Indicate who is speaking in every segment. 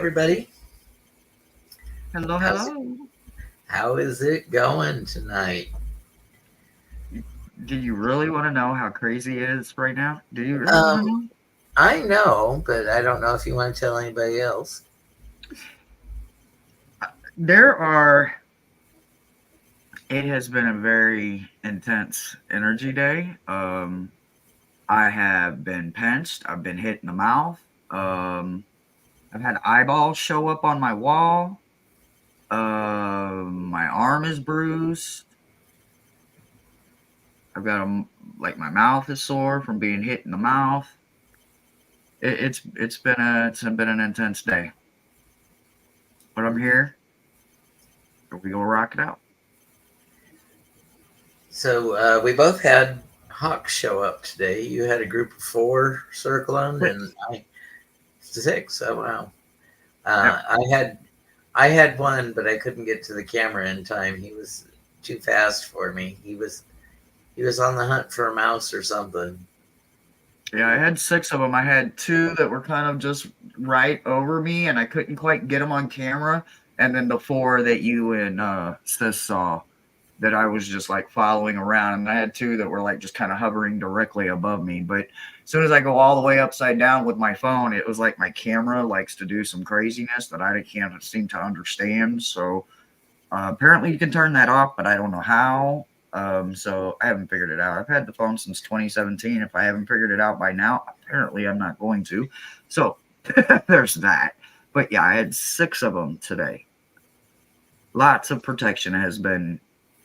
Speaker 1: everybody.
Speaker 2: Hello,
Speaker 1: How's
Speaker 2: hello.
Speaker 1: how is it going tonight?
Speaker 2: Do you really want to know how crazy it is right now? Do you really want to
Speaker 1: Um,
Speaker 2: know?
Speaker 1: I know, but I don't know if you want to tell anybody else.
Speaker 2: There are, it has been a very intense energy day. I have been pinched, I've been hit in the mouth. Um, I've had eyeballs show up on my wall. My arm is bruised. I've got like my mouth is sore from being hit in the mouth. It's been an intense day, but I'm here. We gonna rock it out.
Speaker 1: So we both had Hawks show up today. You had a group of four circling, and
Speaker 2: Six.
Speaker 1: I six. Oh wow!
Speaker 2: Yep.
Speaker 1: I had one, but I couldn't get to the camera in time. He was too fast for me. He was on the hunt for a mouse or something.
Speaker 2: Yeah, I had six of them. I had two that were kind of just right over me, and I couldn't quite get them on camera. And then the four that you and Sis saw that I was just like following around. And I had two that were like just kind of hovering directly above me. But as soon as I go all the way upside down with my phone, it was like my camera likes to do some craziness that I can't seem to understand. So apparently you can turn that off, but I don't know how. So I haven't figured it out. I've had the phone since 2017. If I haven't figured it out by now, apparently I'm not going to. So there's that. But yeah, I had six of them today. Lots of protection has been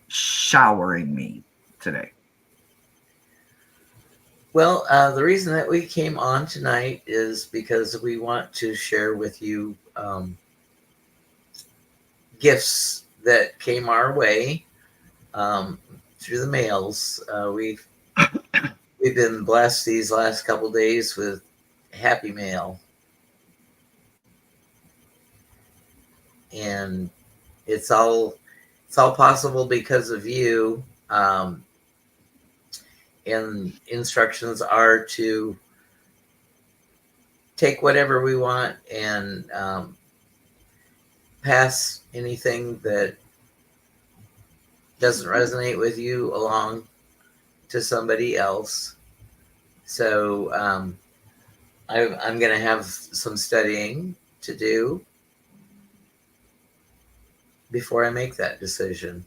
Speaker 2: showering me today.
Speaker 1: Well, the reason that we came on tonight is because we want to share with you gifts that came our way um, through the mails. We've been blessed these last couple days with Happy Mail, and it's all it's all possible because of you. And instructions are to take whatever we want and pass anything that doesn't resonate with you along to somebody else. So I'm going to have some studying to do before I make that decision.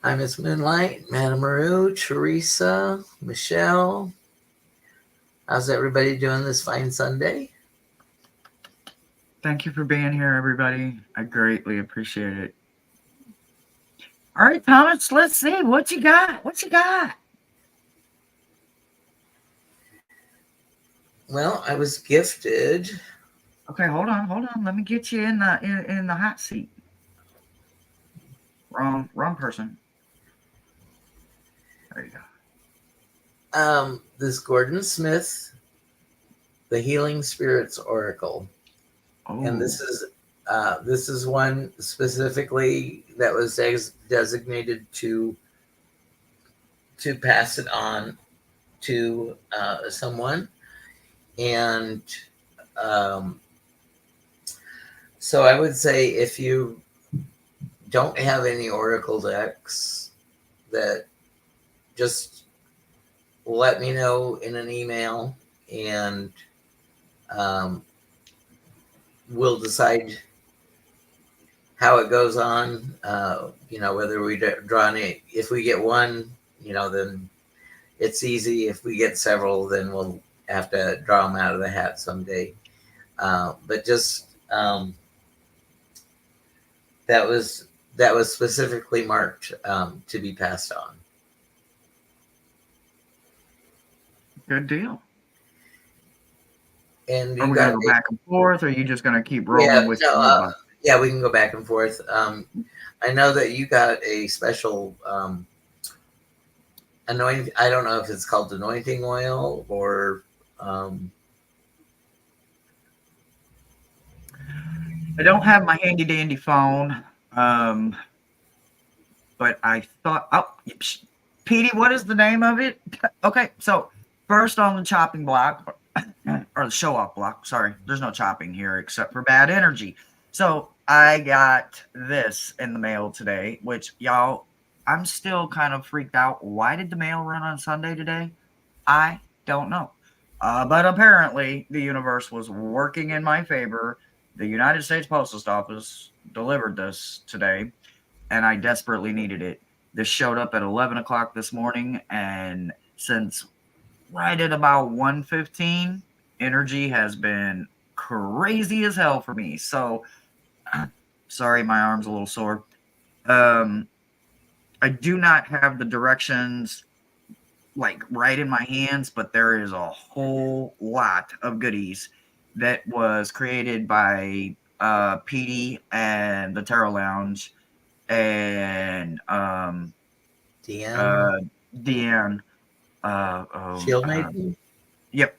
Speaker 1: Hi, Miss Moonlight, Madame Maru, Teresa, Michelle. How's everybody doing this fine Sunday?
Speaker 2: Thank you for being here, everybody. I greatly appreciate it. All right, Thomas, let's see what you got. What you got?
Speaker 1: Well, I was gifted.
Speaker 2: Okay, hold on, hold on. Let me get you in the hot seat. Wrong person. There you go.
Speaker 1: This Gordon Smith, the Healing Spirits Oracle, and
Speaker 2: Oh,
Speaker 1: this is one specifically that was designated to pass it on to someone, and um, so I would say if you don't have any oracle decks, that just let me know in an email, and um, we'll decide how it goes on. Whether we draw any. If we get one, then it's easy. If we get several, then we'll have to draw them out of the hat someday. But just that was specifically marked to be passed on.
Speaker 2: good deal.
Speaker 1: And
Speaker 2: Are
Speaker 1: you
Speaker 2: we gonna
Speaker 1: got
Speaker 2: go back and forth, or are you just gonna keep
Speaker 1: yeah,
Speaker 2: rolling with
Speaker 1: no,
Speaker 2: your number?
Speaker 1: yeah, we can go back and forth. I know that you got a special anointing. I don't know if it's called anointing oil or
Speaker 2: I don't have my handy dandy phone, but but I thought, Petey, what is the name of it? Okay, so first on the chopping block, or the show off block, sorry, there's no chopping here except for bad energy. So I got this in the mail today, which y'all, I'm still kind of freaked out. Why did the mail run on Sunday today? I don't know. But apparently the universe was working in my favor. The United States Postal Office delivered this today, and I desperately needed it. This showed up at 11 o'clock this morning, and since right at about 1:15, energy has been crazy as hell for me. So, sorry, my arm's a little sore. I do not have the directions like right in my hands, but there is a whole lot of goodies that was created by Petey and the Tarot Lounge and
Speaker 1: Deanne,
Speaker 2: Deanne.
Speaker 1: Shield Maiden.
Speaker 2: Yep,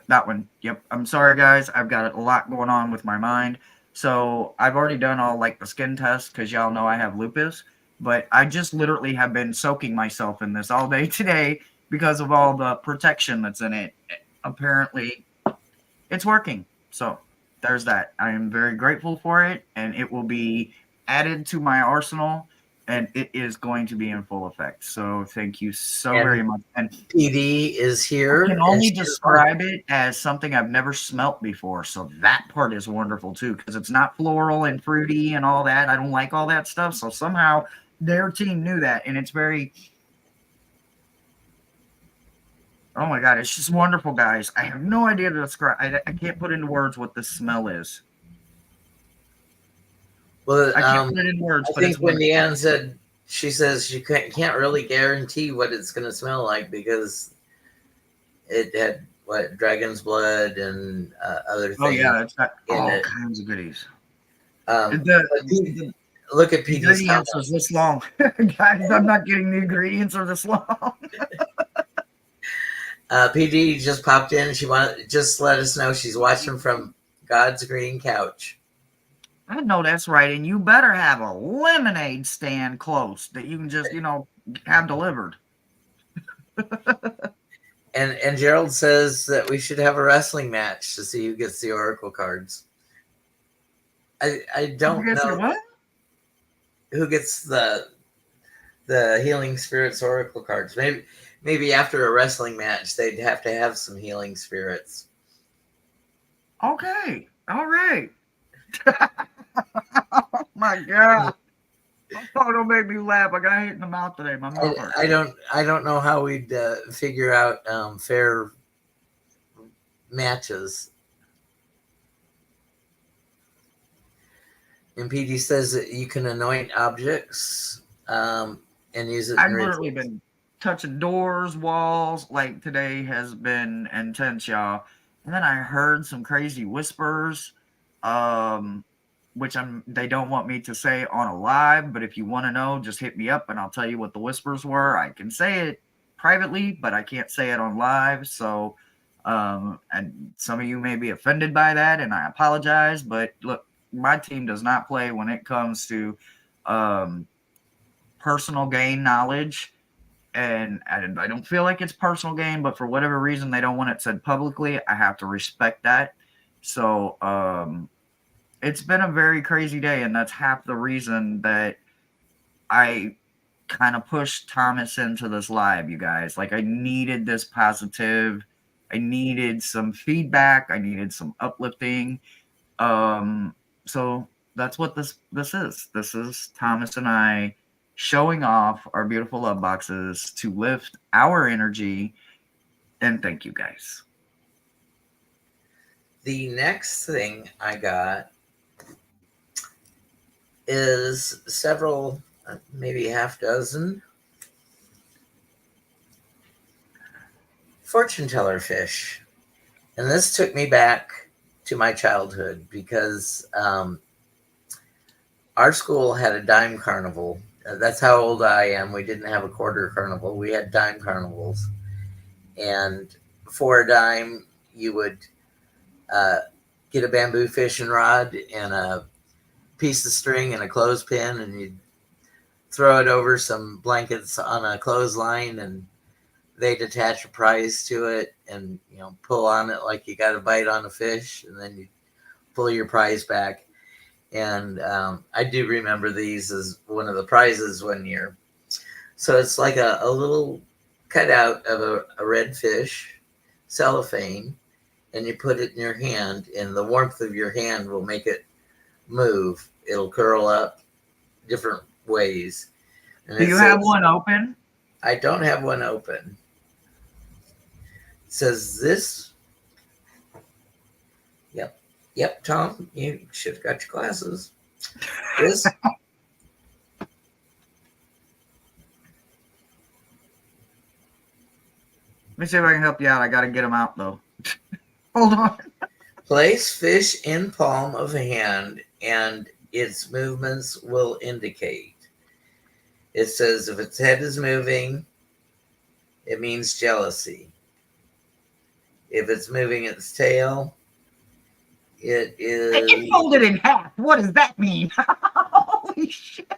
Speaker 2: that one. Yep. I'm sorry, guys. I've got a lot going on with my mind. So I've already done all like the skin tests because y'all know I have lupus. But I just literally have been soaking myself in this all day today because of all the protection that's in it. Apparently, it's working. So there's that. I am very grateful for it, and it will be added to my arsenal, and it is going to be in full effect. So thank you so very much. And
Speaker 1: PD is here.
Speaker 2: I can only describe it as something I've never smelt before. So that part is wonderful too, because it's not floral and fruity and all that. I don't like all that stuff. So somehow their team knew that, and it's very, oh my God, it's just wonderful, guys. I have no idea to describe. I can't put into words what the smell is.
Speaker 1: Well,
Speaker 2: I can't put it in words.
Speaker 1: I think when Deanne said, she says she can't really guarantee what it's going to smell like because it had what dragon's blood and other things.
Speaker 2: Oh yeah, it's got all kinds of goodies.
Speaker 1: Look at PD's
Speaker 2: ingredients are this long, guys. I'm not getting the ingredients are this long.
Speaker 1: PD just popped in. She just let us know she's watching from God's green couch.
Speaker 2: I know that's right, and you better have a lemonade stand close that you can just, have delivered.
Speaker 1: and Gerald says that we should have a wrestling match to see who gets the oracle cards. I don't know
Speaker 2: what?
Speaker 1: Who gets the healing spirits oracle cards. Maybe after a wrestling match they'd have to have some healing spirits.
Speaker 2: Okay, all right. Oh my God! Oh, don't make me laugh. I got hit in the mouth today. My mouth hurts.
Speaker 1: I don't know how we'd figure out fair matches. And PD says that you can anoint objects and use it.
Speaker 2: I've literally been touching doors, walls. Like today has been intense, y'all. And then I heard some crazy whispers, which they don't want me to say on a live. But if you want to know, just hit me up and I'll tell you what the whispers were. I can say it privately, but I can't say it on live. So, and some of you may be offended by that, and I apologize. But look, my team does not play when it comes to personal gain knowledge. And I don't feel like it's personal gain, but for whatever reason, they don't want it said publicly. I have to respect that. So it's been a very crazy day, and that's half the reason that I kind of pushed Thomas into this live, you guys. Like, I needed this positive. I needed some feedback. I needed some uplifting. So that's what this is. This is Thomas and I showing off our beautiful love boxes to lift our energy. And thank you, guys.
Speaker 1: The next thing I got is several, maybe half dozen fortune teller fish. And this took me back to my childhood because our school had a dime carnival. That's how old I am. We didn't have a quarter carnival. We had dime carnivals. And for a dime, you would get a bamboo fishing rod and a piece of string and a clothespin, and you'd throw it over some blankets on a clothesline, and they'd attach a prize to it, and pull on it like you got a bite on a fish, and then you pull your prize back. And I do remember these as one of the prizes one year. So it's like a little cutout of a red fish, cellophane, and you put it in your hand, and the warmth of your hand will make it move. It'll curl up different ways. And
Speaker 2: Do you have one open?
Speaker 1: I don't have one open. It says this. Yep, Tom, you should have got your glasses. This.
Speaker 2: Let me see if I can help you out. I got to get them out, though. Hold on.
Speaker 1: Place fish in palm of hand, and its movements will indicate. It says if its head is moving, it means jealousy. If it's moving its tail, it is...
Speaker 2: It's folded in half. What does that mean? Holy shit.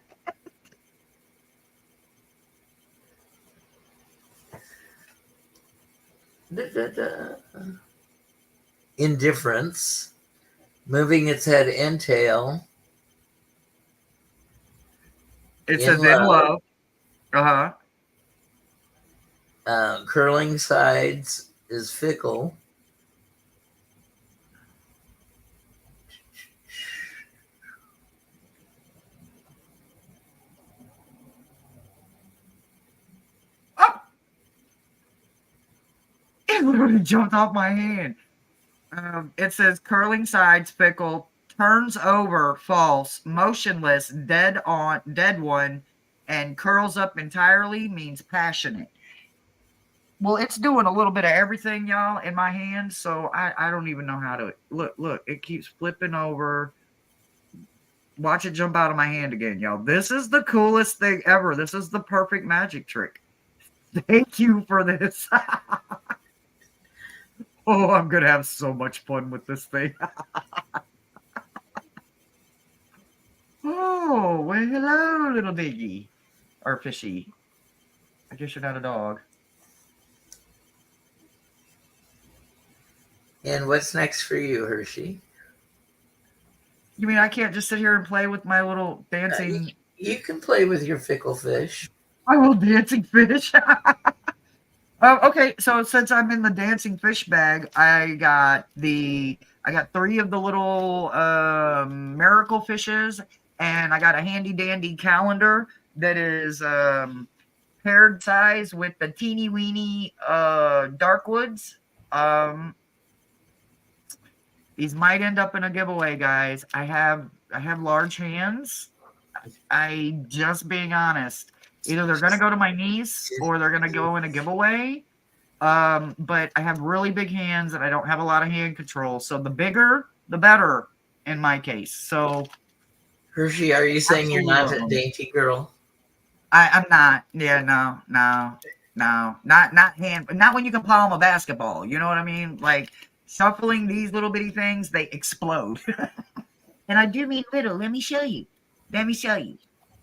Speaker 1: Indifference. Moving its head and tail.
Speaker 2: It says in love.
Speaker 1: Curling sides is fickle.
Speaker 2: It literally jumped off my hand. It says curling sides, fickle, turns over, false, motionless, dead one, and curls up entirely means passionate. Well, it's doing a little bit of everything, y'all, in my hand, so I don't even know how to... Look, it keeps flipping over. Watch it jump out of my hand again, y'all. This is the coolest thing ever. This is the perfect magic trick. Thank you for this. Oh, I'm going to have so much fun with this thing. Oh, well, hello, little diggy. Or fishy. I guess you're not a dog.
Speaker 1: And what's next for you, Hershe?
Speaker 2: You mean I can't just sit here and play with my little dancing...
Speaker 1: You can play with your fickle fish.
Speaker 2: My little dancing fish. Okay, so since I'm in the dancing fish bag, I got 3 of the little miracle fishes, and I got a handy dandy calendar that is paired size with the teeny weeny dark woods. These might end up in a giveaway, guys. I have large hands. I just being honest. Either they're going to go to my niece or they're going to go in a giveaway. But I have really big hands and I don't have a lot of hand control. So the bigger, the better in my case. So,
Speaker 1: Hershe, are you saying you're not a dainty girl?
Speaker 2: I'm not. Yeah, no. Not when you can palm a basketball. You know what I mean? Like shuffling these little bitty things, they explode. And I do mean little. Let me show you.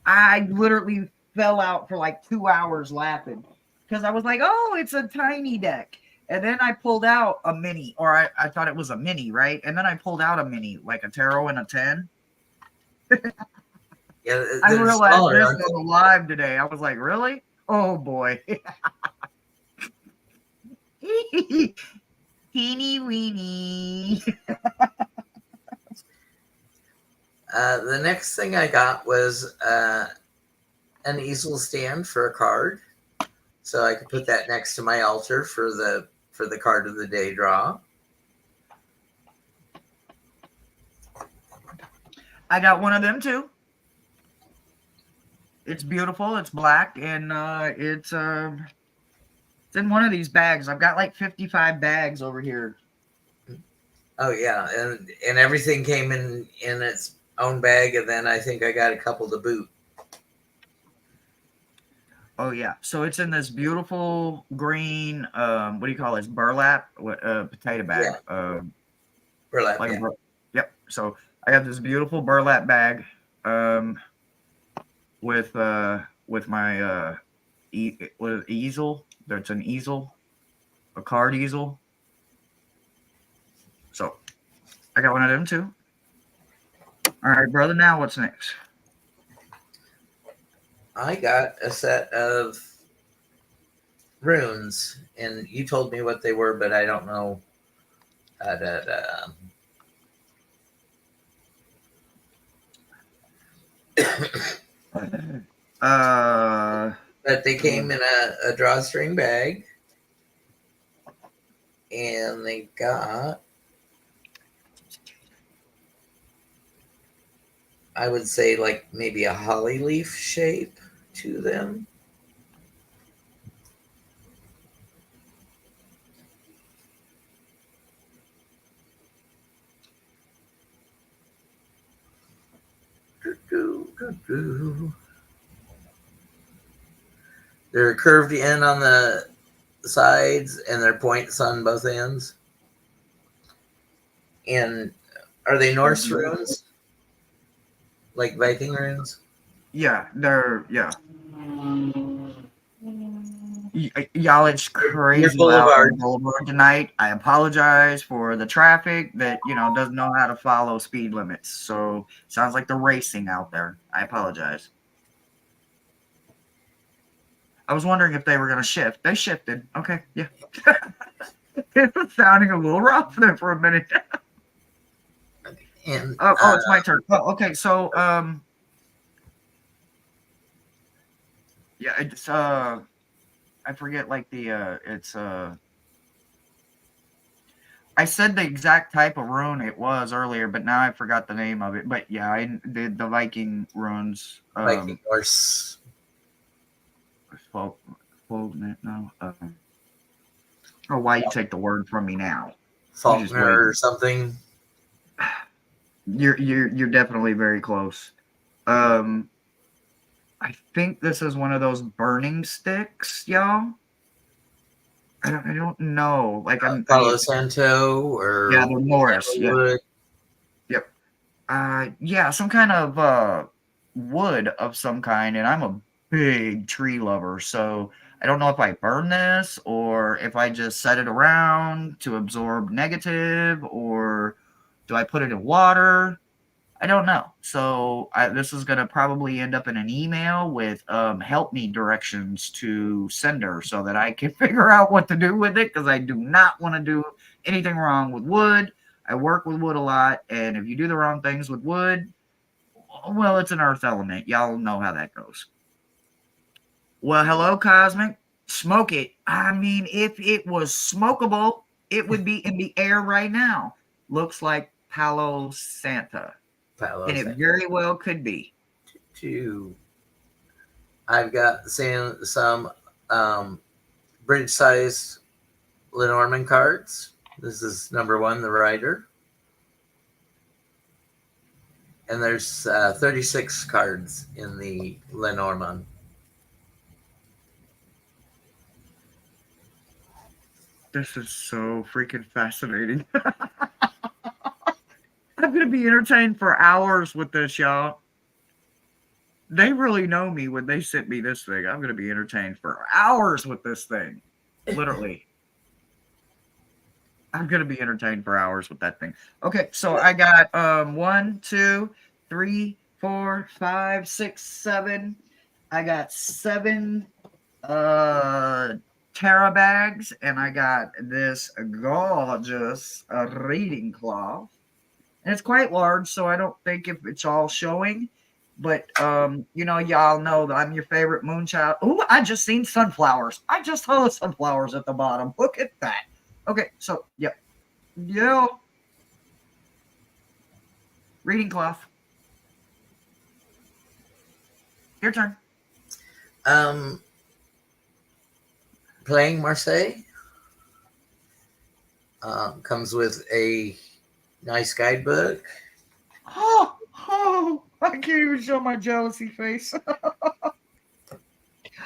Speaker 2: I literally fell out for like 2 hours laughing because I was like, oh, it's a tiny deck. And then I pulled out a mini, or I thought it was a mini, right? And then I pulled out a mini, like a tarot and a 10.
Speaker 1: Yeah,
Speaker 2: I realized this was live today. I was like, really? Oh, boy. Teeny weeny.
Speaker 1: The next thing I got was an easel stand for a card, so I could put that next to my altar for the card of the day draw.
Speaker 2: I got one of them too. It's beautiful. It's black, and it's in one of these bags. I've got like 55 bags over here.
Speaker 1: Oh yeah, and everything came in its own bag, and then I think I got a couple to boot.
Speaker 2: Oh yeah, so it's in this beautiful green. What do you call this? Burlap, potato bag.
Speaker 1: Yeah. Burlap.
Speaker 2: Like
Speaker 1: yeah.
Speaker 2: Yep. So I got this beautiful burlap bag. with my easel. That's an easel, a card easel. So I got one of them too. All right, brother. Now what's next?
Speaker 1: I got a set of runes, and you told me what they were, but I don't know. Da,
Speaker 2: Uh,
Speaker 1: but they came in a drawstring bag, and they got, I would say, like maybe a holly leaf shape to them. They're curved in on the sides, and they're points on both ends. And are they Norse runes, like Viking runes?
Speaker 2: yeah, y'all, it's
Speaker 1: You're
Speaker 2: crazy loud on the
Speaker 1: Boulevard.
Speaker 2: boulevard tonight. I apologize for the traffic that doesn't know how to follow speed limits. So sounds like they're racing out there. I apologize. I was wondering if they were going to shift. They shifted. Okay, yeah. It was sounding a little rough there for a minute.
Speaker 1: And
Speaker 2: Oh, it's my turn. Oh, okay. So yeah, it's I forget like it's I said the exact type of rune it was earlier, but now I forgot the name of it. But yeah, I did the Viking runes.
Speaker 1: Viking Norse.
Speaker 2: No. Oh, why you take the word from me now? You just
Speaker 1: Faulkner
Speaker 2: wait.
Speaker 1: or something.
Speaker 2: You're definitely very close. I think this is one of those burning sticks, y'all. I don't know. Like
Speaker 1: Palo Santo
Speaker 2: yeah,
Speaker 1: or
Speaker 2: the Morris. Yeah.
Speaker 1: Sandalwood.
Speaker 2: Yep. Yeah, some kind of wood of some kind, and I'm a big tree lover, so I don't know if I burn this or if I just set it around to absorb negative, or do I put it in water? I don't know. So this is going to probably end up in an email with help me directions to sender so that I can figure out what to do with it, because I do not want to do anything wrong with wood. I work with wood a lot, and if you do the wrong things with wood, well, it's an earth element. Y'all know how that goes. Well, hello, Cosmic. Smoke it. I mean, if it was smokable, it would be in the air right now. Looks like Palo Santa.
Speaker 1: Palo
Speaker 2: And it
Speaker 1: Santo.
Speaker 2: very well could be.
Speaker 1: Two. I've got some bridge sized Lenormand cards. This is number one, the Rider. And there's 36 cards in the Lenormand.
Speaker 2: This is so freaking fascinating. I'm going to be entertained for hours with this, y'all. They really know me when they sent me this thing. I'm going to be entertained for hours with this thing. Literally. I'm going to be entertained for hours with that thing. Okay, so I got 1, 2, 3, 4, 5, 6, 7. I got 7 Terra bags, and I got this gorgeous reading cloth. And it's quite large, so I don't think if it's all showing. But y'all know that I'm your favorite moonchild. Oh, I just seen sunflowers. I just saw the sunflowers at the bottom. Look at that. Okay, so yep. Yeah. Reading cloth. Your turn.
Speaker 1: Playing Marseille comes with a nice guidebook.
Speaker 2: Oh, I can't even show my jealousy face.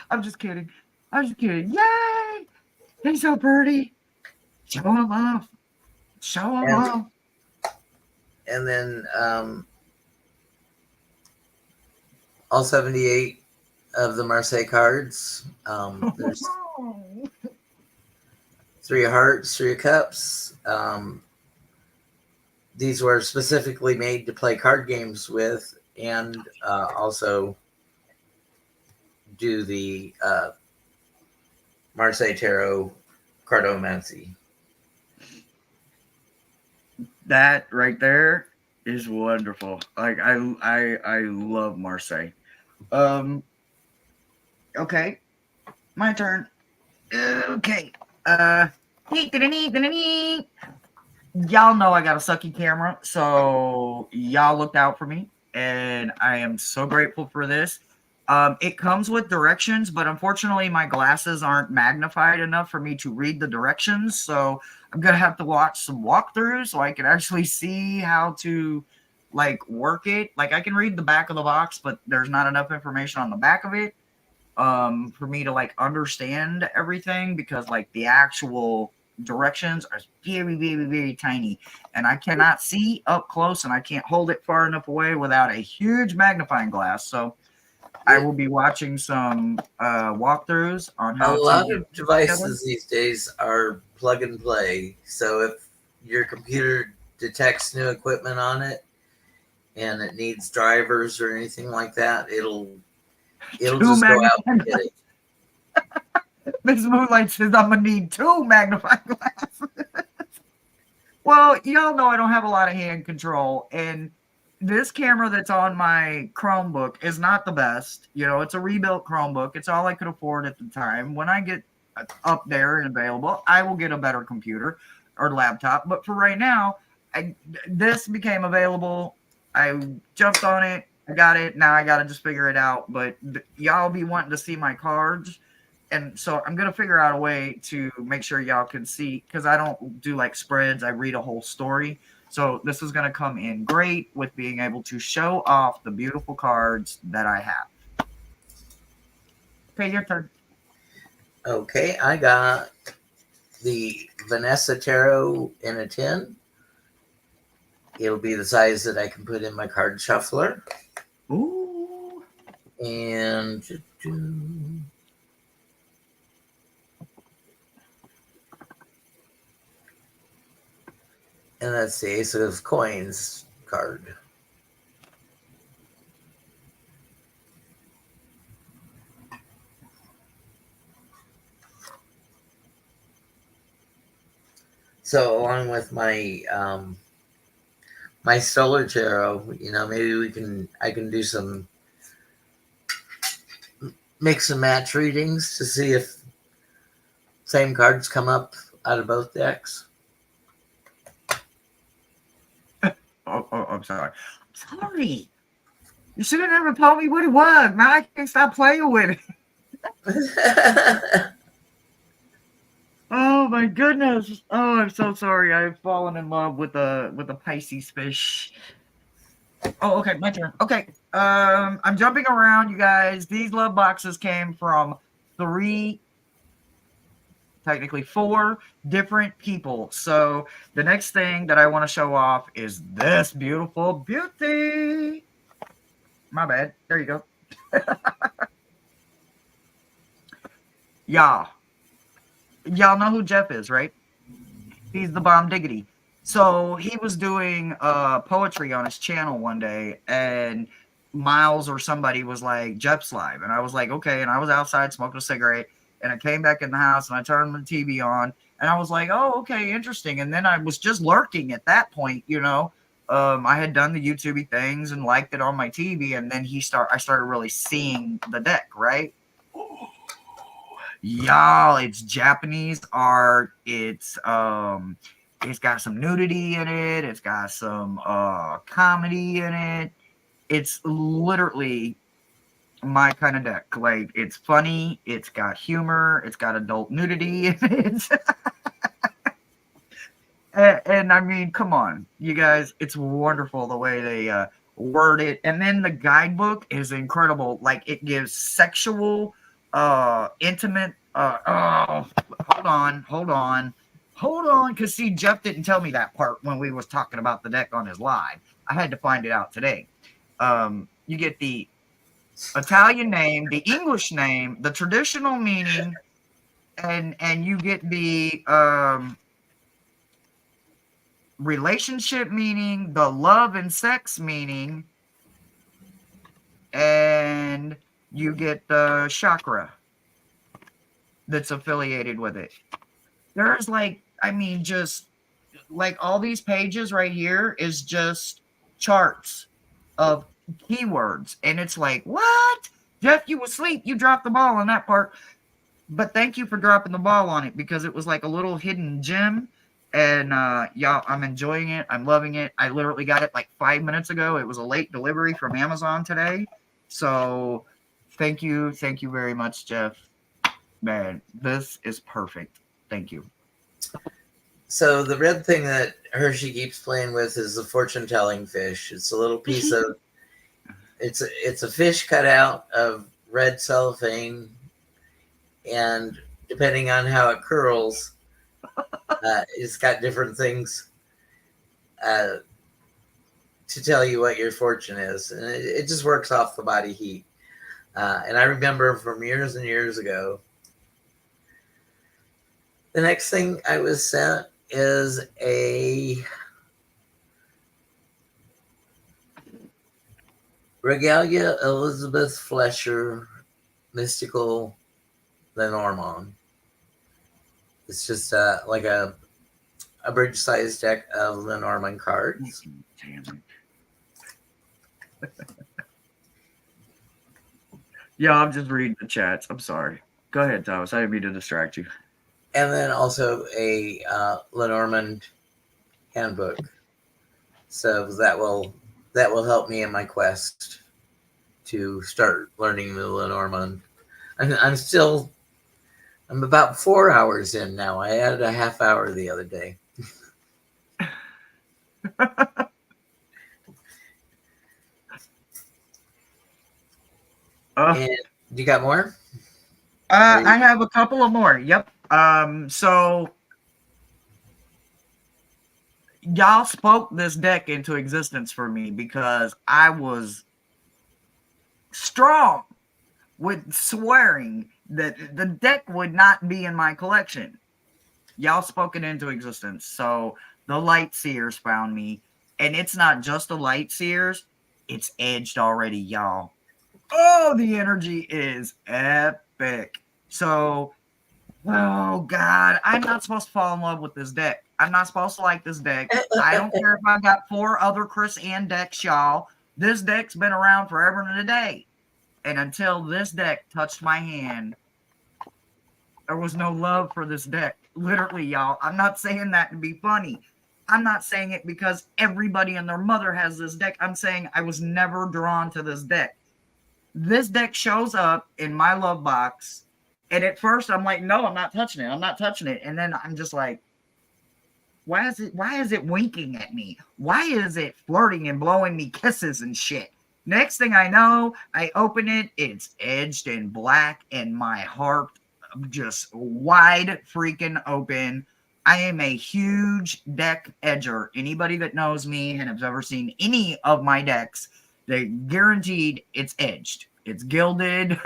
Speaker 2: I'm just kidding. Yay! He's so pretty. Show him off. Show him off.
Speaker 1: And then all 78 of the Marseille cards. There's 3 of hearts, 3 of cups. These were specifically made to play card games with, and also do the Marseille Tarot Cartomancy.
Speaker 2: That right there is wonderful. Like I love Marseille. Okay, my turn. Okay. Y'all know I got a sucky camera, so y'all looked out for me, and I am so grateful for this. It comes with directions, but unfortunately, my glasses aren't magnified enough for me to read the directions, so I'm gonna have to watch some walkthroughs so I can actually see how to like work it. Like I can read the back of the box, but there's not enough information on the back of it for me to like understand everything because like the actual directions are very, very, very tiny, and I cannot see up close, and I can't hold it far enough away without a huge magnifying glass. So I will be watching some walkthroughs on
Speaker 1: A
Speaker 2: how to
Speaker 1: lot
Speaker 2: get
Speaker 1: of
Speaker 2: it together.
Speaker 1: devices these days are plug and play. So if your computer detects new equipment on it and it needs drivers or anything like that, it'll
Speaker 2: Two
Speaker 1: just go out
Speaker 2: magnifying
Speaker 1: and get it.
Speaker 2: Miss Moonlight says I'm gonna need 2 magnifying glasses. Well, y'all know I don't have a lot of hand control, and this camera that's on my Chromebook is not the best. You know, it's a rebuilt Chromebook. It's all I could afford at the time. When I get up there and available, I will get a better computer or laptop. But for right now, this became available. I jumped on it. I got it. Now I got to just figure it out. But y'all be wanting to see my cards. And so I'm going to figure out a way to make sure y'all can see, because I don't do like spreads. I read a whole story. So this is going to come in great with being able to show off the beautiful cards that I have. Okay, your turn.
Speaker 1: Okay, I got the Vanessa Tarot in a tin. It'll be the size that I can put in my card shuffler.
Speaker 2: Ooh.
Speaker 1: And that's the Ace of Coins card. So along with my my Solar Tarot, maybe I can do some mix and match readings to see if same cards come up out of both decks.
Speaker 2: Oh, I'm sorry. I'm sorry. You should have never told me what it was. Now I can't stop playing with it. Oh my goodness. Oh, I'm so sorry. I've fallen in love with a Pisces fish. Oh, okay, my turn. Okay. I'm jumping around, you guys. These love boxes came from 3, technically 4 different people. So the next thing that I want to show off is this beautiful beauty. My bad. There you go. Y'all know who Jeff is, right? He's the bomb diggity. So he was doing poetry on his channel one day, and Miles or somebody was like, Jeff's live. And I was like, okay. And I was outside smoking a cigarette, and I came back in the house and I turned the TV on, and I was like, oh, okay, interesting. And then I was just lurking at that point, you know. I had done the YouTube things and liked it on my TV, and then I started really seeing the deck, right? Y'all, it's Japanese art. It's got some nudity in it. It's got some comedy in it. It's literally my kind of deck. Like, it's funny. It's got humor. It's got adult nudity in it. and I mean, come on, you guys. It's wonderful the way they word it. And then the guidebook is incredible. Like, it gives sexual, intimate. Oh, hold on. Because see, Jeff didn't tell me that part when we was talking about the deck on his live. I had to find it out today. You get the Italian name, the English name, the traditional meaning, and you get the relationship meaning, the love and sex meaning, and you get the chakra that's affiliated with it. There's like, I mean, just like all these pages right here is just charts of keywords. And it's like, what? Jeff, you asleep. You dropped the ball on that part. But thank you for dropping the ball on it because it was like a little hidden gem. And y'all, I'm enjoying it. I'm loving it. I literally got it like 5 minutes ago. It was a late delivery from Amazon today. So thank you. Thank you very much, Jeff. Man, this is perfect. Thank you.
Speaker 1: So the red thing that Hershey keeps playing with is the fortune-telling fish. It's a little piece of it's a fish cut out of red cellophane, and depending on how it curls, it's got different things to tell you what your fortune is, and it just works off the body heat. And I remember from years and years ago, the next thing I was sent is a Regalia Elizabeth Fletcher Mystical Lenormand. It's just like a bridge-sized deck of Lenormand cards.
Speaker 2: Yeah, I'm just reading the chats. I'm sorry. Go ahead, Thomas. I didn't mean to distract you.
Speaker 1: And then also a Lenormand handbook. So that will help me in my quest to start learning the Lenormand. I'm about 4 hours in now. I added a half hour the other day. And you got more?
Speaker 2: I have a couple of more. Yep. So y'all spoke this deck into existence for me because I was strong with swearing that the deck would not be in my collection. Y'all spoke it into existence. So the Light Seers found me, and it's not just the Light Seers, it's edged already, y'all. Oh, the energy is epic. So, oh God, I'm not supposed to fall in love with this deck. I'm not supposed to like this deck. I don't care if I got 4 other Chris Ann decks, y'all. This deck's been around forever and a day. And until this deck touched my hand, there was no love for this deck. Literally, y'all. I'm not saying that to be funny. I'm not saying it because everybody and their mother has this deck. I'm saying I was never drawn to this deck. This deck shows up in my love box, and at first I'm like, no, I'm not touching it. I'm not touching it. And then I'm just like, why is it winking at me? Why is it flirting and blowing me kisses and shit? Next thing I know, I open it, it's edged in black, and my heart just wide freaking open. I am a huge deck edger. Anybody that knows me and has ever seen any of my decks, they guaranteed it's edged. It's gilded.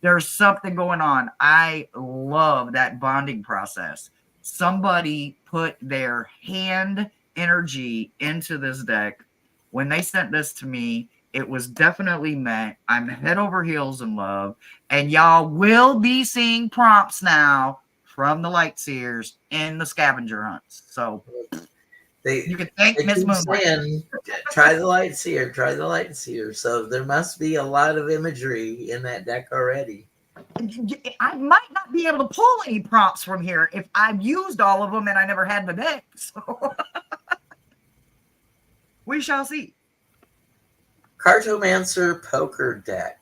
Speaker 2: There's something going on. I love that bonding process. Somebody put their hand energy into this deck. When they sent this to me, it was definitely meant. I'm head over heels in love. And y'all will be seeing prompts now from the Light Seers in the scavenger hunts. So you can thank Miss Moonlight.
Speaker 1: Try the Light Seer, try the Light Seer. So there must be a lot of imagery in that deck already.
Speaker 2: I might not be able to pull any prompts from here if I've used all of them and I never had the deck. So we shall see.
Speaker 1: Cartomancer poker deck.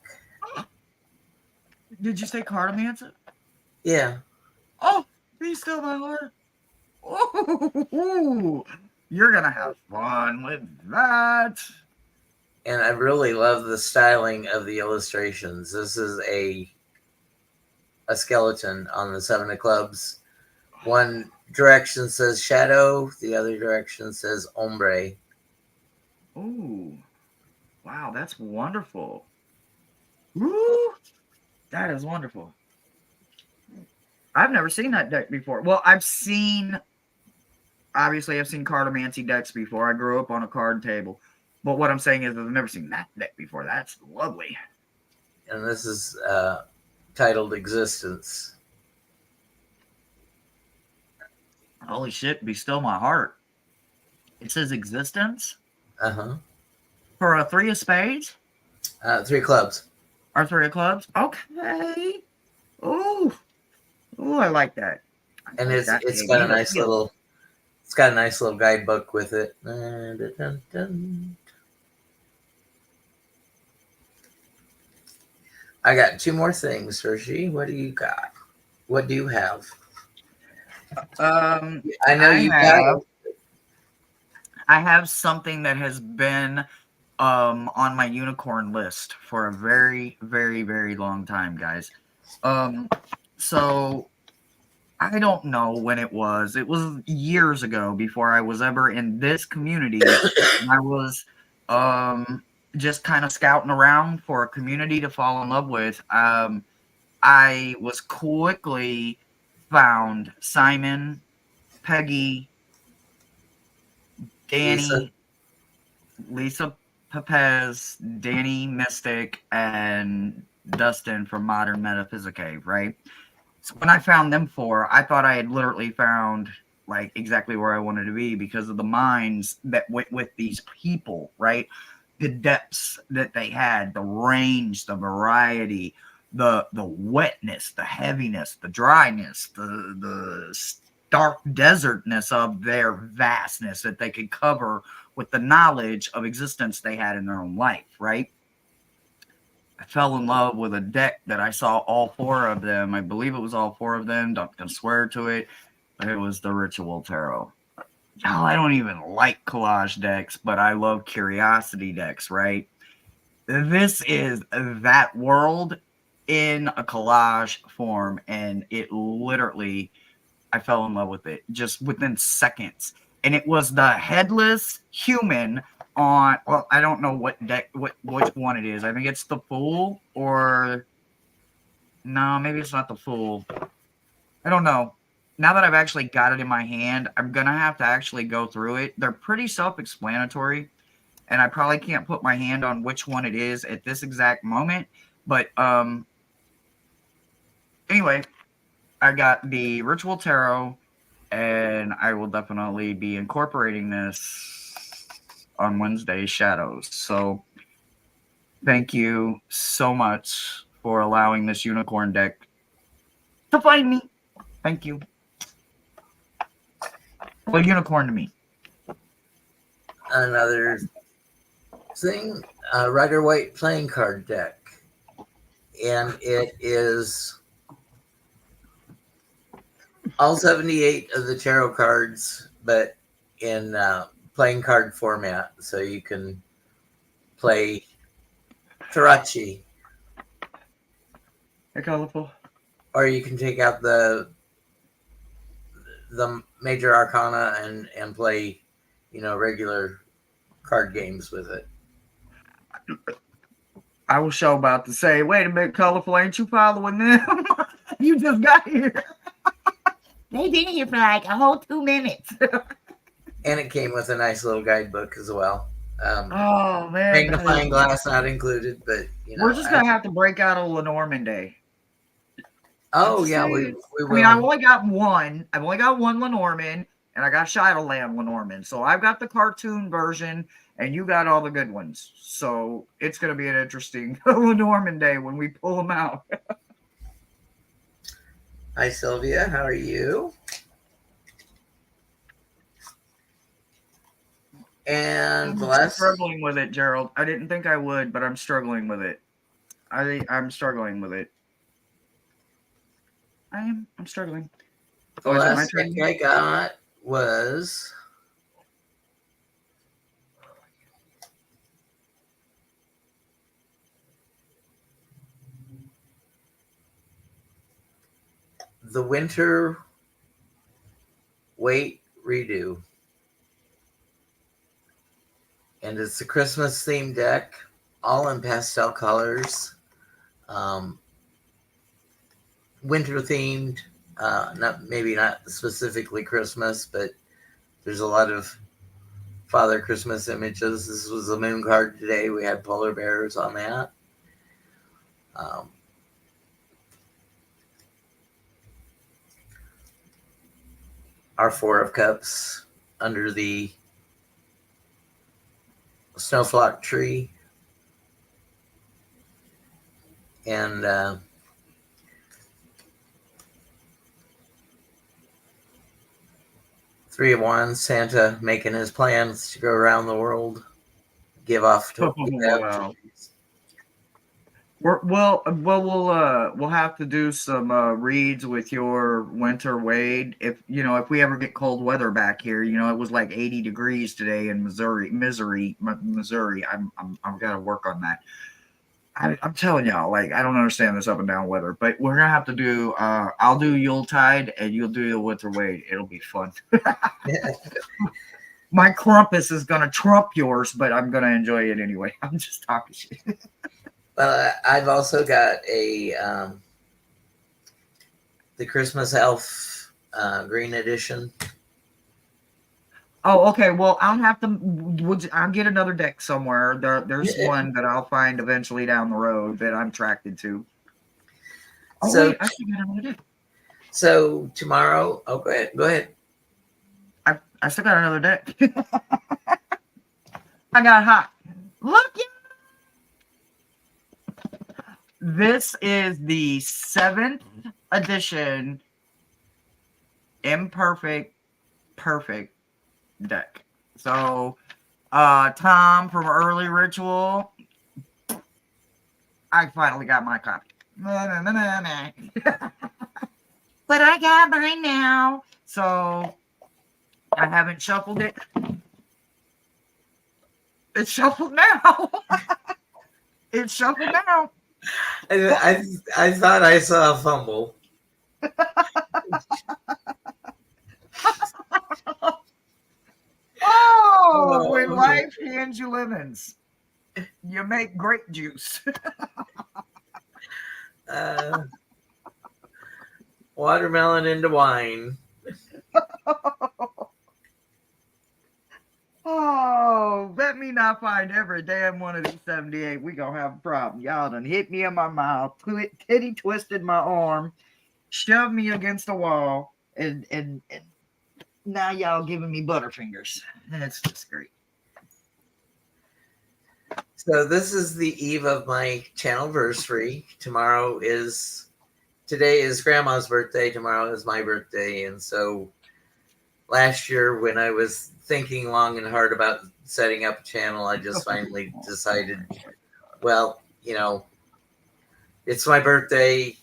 Speaker 2: Did you say Cartomancer?
Speaker 1: Yeah.
Speaker 2: Oh, be still my heart. Oh, you're gonna have fun with that.
Speaker 1: And I really love the styling of the illustrations. This is a skeleton on the 7 of clubs. One direction says shadow, the other direction says ombre.
Speaker 2: Ooh, wow, that's wonderful. Woo! That is wonderful. I've never seen that deck before. Well, obviously, I've seen cartomancy decks before. I grew up on a card table. But what I'm saying is I've never seen that deck before. That's lovely.
Speaker 1: And this is titled Existence.
Speaker 2: Holy shit, be still my heart. It says existence
Speaker 1: Uh-huh.
Speaker 2: for a 3 of spades
Speaker 1: 3 clubs.
Speaker 2: or 3 of clubs. Okay. Ooh. Ooh, I like that.
Speaker 1: And
Speaker 2: Like
Speaker 1: it's
Speaker 2: that
Speaker 1: it's
Speaker 2: gave
Speaker 1: got
Speaker 2: me
Speaker 1: a
Speaker 2: the
Speaker 1: nice
Speaker 2: feel.
Speaker 1: little guidebook with it. Dun, dun, dun. I got 2 more things, Hershey. What do you got? What do you have? I know
Speaker 2: I
Speaker 1: you got
Speaker 2: have I have something that has been on my unicorn list for a very, very, very long time, guys. Um so I don't know when it was. It was years ago before I was ever in this community. I was just kind of scouting around for a community to fall in love with. I was quickly found Simon, Peggy,
Speaker 1: Lisa.
Speaker 2: Danny, Lisa Pepez, Danny Mystic, and Dustin from Modern Metaphysique, right? So when I found them four, I thought I had literally found like exactly where I wanted to be because of the minds that went with these people, right? The depths that they had, the range, the variety, the wetness, the heaviness, the dryness, the stark desertness of their vastness that they could cover with the knowledge of existence they had in their own life, right? I fell in love with a deck that I saw all four of them. I believe it was all four of them. Don't can swear to it, but it was the Ritual Tarot. Oh, I don't even like collage decks, but I love curiosity decks, right? This is that world in a collage form, and it literally, I fell in love with it just within seconds. And it was the headless human on, well, I don't know what deck, which one it is. I think it's the Fool, or no, maybe it's not the Fool. I don't know. Now that I've actually got it in my hand, I'm gonna have to actually go through it. They're pretty self-explanatory, and I probably can't put my hand on which one it is at this exact moment. But anyway, I got the Ritual Tarot, and I will definitely be incorporating this on Wednesday Shadows. So thank you so much for allowing this unicorn deck to find me. Thank you. Well, unicorn to me.
Speaker 1: Another thing, Rider White playing card deck. And it is all 78 of the tarot cards, but in playing card format. So you can play Tarachi,
Speaker 2: They're colorful.
Speaker 1: or you can take out the major arcana and play, regular card games with it.
Speaker 2: I was so about to say, wait a minute, colorful, ain't you following them? You just got here. They've been here for like a whole 2 minutes.
Speaker 1: And it came with a nice little guidebook as well.
Speaker 2: Oh man,
Speaker 1: Magnifying glass not included, but
Speaker 2: we're just gonna have to break out a Lenormand day.
Speaker 1: Oh yeah, we
Speaker 2: I mean, I've
Speaker 1: will.
Speaker 2: only got one. I've only got one Lenormand, and I got Shadowland Lenormand. So I've got the cartoon version, and you got all the good ones. So it's gonna be an interesting Lenormand day when we pull them out.
Speaker 1: Hi Sylvia, how are you? And the
Speaker 2: I'm
Speaker 1: last,
Speaker 2: struggling with it, Gerald. I didn't think I would, but I'm struggling with it. I'm struggling with it. I'm struggling.
Speaker 1: the
Speaker 2: Oh, is it my
Speaker 1: last
Speaker 2: turn?
Speaker 1: deck I got was the Winter Wait Redo. And it's a Christmas themed deck, all in pastel colors. um, winter themed. Not specifically Christmas, but there's a lot of Father Christmas images. This was a moon card today. We had polar bears on that. Um, our Four of Cups under the snowflock tree, and Three of Wands, Santa making his plans to go around the world, give off to
Speaker 2: Wow. We'll have to do some reads with your winter Wade. If we ever get cold weather back here, it was like 80 degrees today in Missouri. I've got to work on that. I'm telling y'all, like, I don't understand this up and down weather, but we're gonna have to do. I'll do Yuletide and you'll do the winter Wade. It'll be fun. My Krampus is gonna trump yours, but I'm gonna enjoy it anyway. I'm just talking shit.
Speaker 1: Well, I've also got the Christmas Elf green edition.
Speaker 2: Oh, okay. Well, I'll have to. I'll get another deck somewhere. There's one that I'll find eventually down the road that I'm attracted to. Oh,
Speaker 1: So,
Speaker 2: wait, I still got another deck.
Speaker 1: So tomorrow, go ahead. Go ahead.
Speaker 2: I still got another deck. I got hot. Look, this is the 7th edition imperfect perfect deck. So Tom from Early Ritual, I finally got my copy. But I got mine now. So I haven't shuffled it. It's shuffled now. It's shuffled now.
Speaker 1: I thought I saw a fumble.
Speaker 2: When life hands you lemons, you make grape juice.
Speaker 1: Watermelon into wine.
Speaker 2: Oh, let me not find every damn one of these 78. We gonna have a problem. Y'all done hit me in my mouth, titty twisted my arm, shoved me against the wall, and now y'all giving me butterfingers. That's just great.
Speaker 1: So this is the eve of my channelversary. Today is Grandma's birthday. Tomorrow is my birthday, and so last year when I was thinking long and hard about setting up a channel, I just finally decided, well, it's my birthday.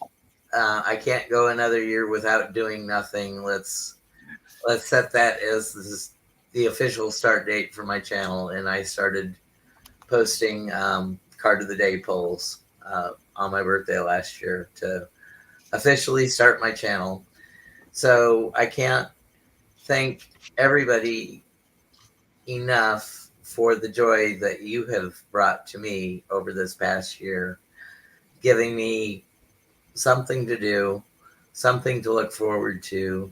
Speaker 1: I can't go another year without doing nothing. Let's set that as the official start date for my channel, and I started posting card of the day polls on my birthday last year to officially start my channel. So I can't thank everybody enough for the joy that you have brought to me over this past year, giving me something to do, something to look forward to,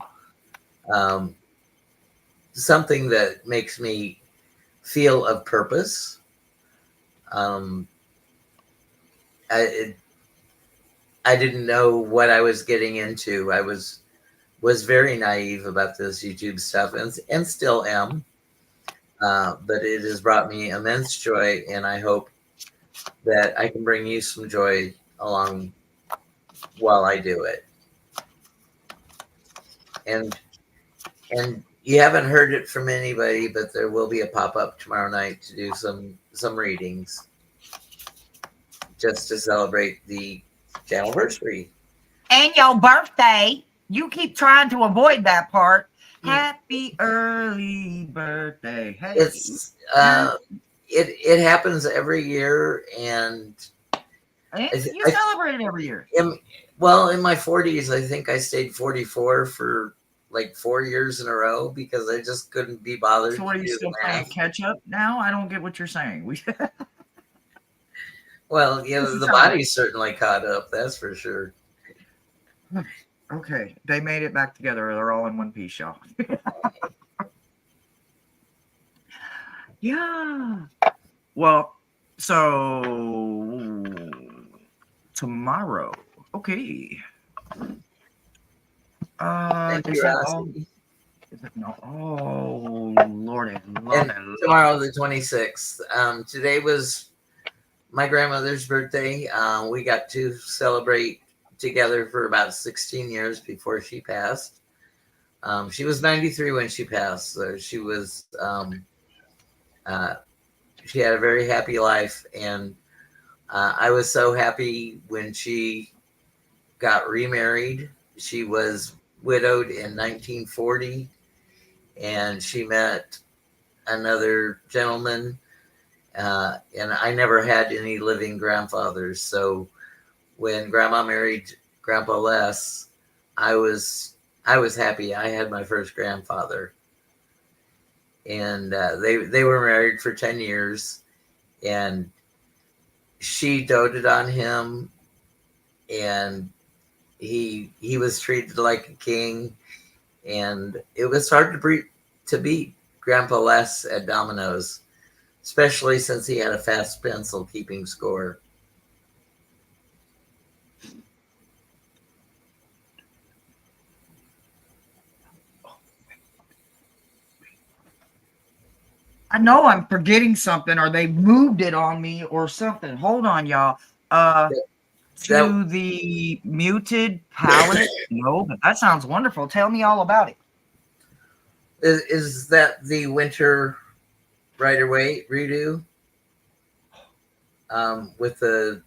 Speaker 1: something that makes me feel of purpose. I didn't know what I was getting into. I was very naive about this YouTube stuff, and still am. But it has brought me immense joy, and I hope that I can bring you some joy along while I do it. And you haven't heard it from anybody, but there will be a pop-up tomorrow night to do some readings just to celebrate the channelversary.
Speaker 2: And your birthday. You keep trying to avoid that part. Happy early birthday. Hey.
Speaker 1: It's it happens every year, and
Speaker 2: you celebrate it every year.
Speaker 1: In my 40s, I think I stayed 44 for like 4 years in a row because I just couldn't be bothered.
Speaker 2: So are you still playing catch up now? I don't get what you're saying.
Speaker 1: Well,
Speaker 2: This is
Speaker 1: the
Speaker 2: how.
Speaker 1: body's certainly caught up. That's for sure.
Speaker 2: Okay, they made it back together. They're all in one piece, y'all. Yeah. Well, so tomorrow. Okay.
Speaker 1: Thank
Speaker 2: Is
Speaker 1: you,
Speaker 2: that all?
Speaker 1: Rossi.
Speaker 2: Is it no? Oh, Lordy,
Speaker 1: And
Speaker 2: Lordy, Lordy.
Speaker 1: tomorrow, the 26th. Today was my grandmother's birthday. We got to celebrate together for about 16 years before she passed. She was 93 when she passed, so uh, she had a very happy life, and I was so happy when she got remarried. She was widowed in 1940, and she met another gentleman. And I never had any living grandfathers, so when Grandma married Grandpa Les, I was I was happy. I had my first grandfather, and they were married for 10 years, and she doted on him, and he was treated like a king, and it was hard to beat Grandpa Les at dominoes, especially since he had a fast pencil keeping score.
Speaker 2: I know I'm forgetting something, or they moved it on me, or something. Hold on, y'all. Uh,
Speaker 1: That
Speaker 2: to the muted palette. No, but that sounds wonderful. Tell me all about it.
Speaker 1: is that the winter Rider Waite redo, with a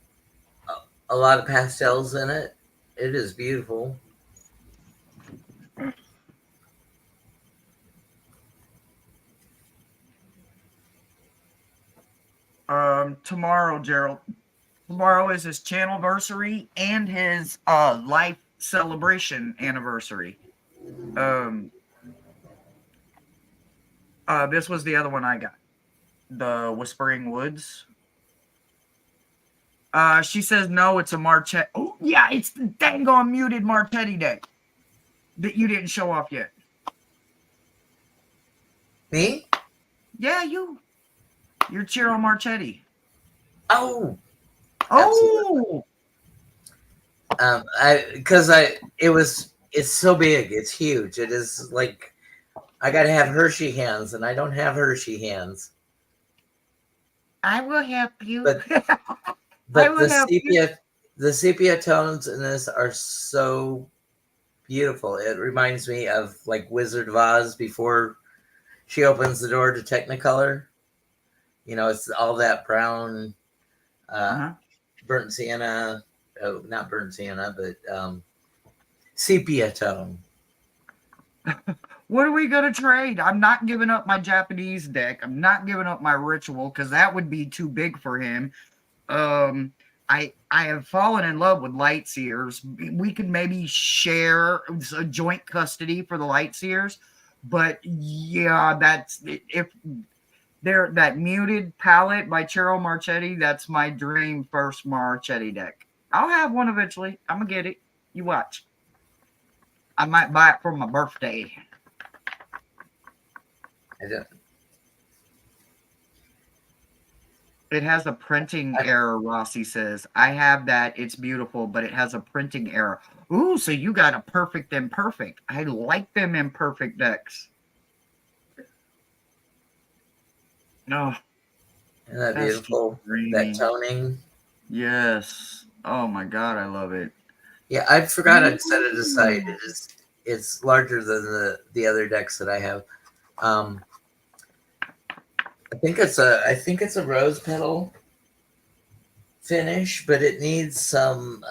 Speaker 1: lot of pastels in it. It is beautiful.
Speaker 2: Tomorrow, Gerald. Tomorrow is his channelversary and his life celebration anniversary. Um, this was the other one I got. The Whispering Woods. She says no, it's a Marchetti. Oh yeah, it's the dang on muted Marchetti deck that you didn't show off yet.
Speaker 1: Me?
Speaker 2: Yeah, you're Ciro Marchetti.
Speaker 1: Oh, absolutely.
Speaker 2: Oh,
Speaker 1: It's so big. It's huge. It is like I got to have Hershey hands, and I don't have Hershey hands.
Speaker 2: I will help you.
Speaker 1: But
Speaker 2: I
Speaker 1: but
Speaker 2: will help you.
Speaker 1: the sepia tones in this are so beautiful. It reminds me of like Wizard of Oz before she opens the door to Technicolor. It's all that brown, uh,
Speaker 2: Uh-huh.
Speaker 1: burnt sienna. Oh, not burnt sienna, but sepia tone.
Speaker 2: What are we gonna trade? I'm not giving up my Japanese deck. I'm not giving up my ritual because that would be too big for him. I have fallen in love with Lightseers. We could maybe share a joint custody for the Lightseers, but yeah, that's if they're that muted palette by Ciro Marchetti. That's my dream first Marchetti deck. I'll have one eventually. I'm gonna get it. You watch. I might buy it for my birthday.
Speaker 1: I don't,
Speaker 2: It has a printing error, Rossi says. I have that. It's beautiful, but it has a printing error. Ooh, so you got a perfect imperfect. I like them imperfect decks. No,
Speaker 1: Isn't that
Speaker 2: that's too
Speaker 1: beautiful? That
Speaker 2: dreamy.
Speaker 1: toning.
Speaker 2: Yes. Oh my God, I love it.
Speaker 1: Yeah, I forgot I'd set it aside.
Speaker 2: Ooh.
Speaker 1: It's larger than the other decks that I have. Um, I think it's a rose petal finish, but it needs some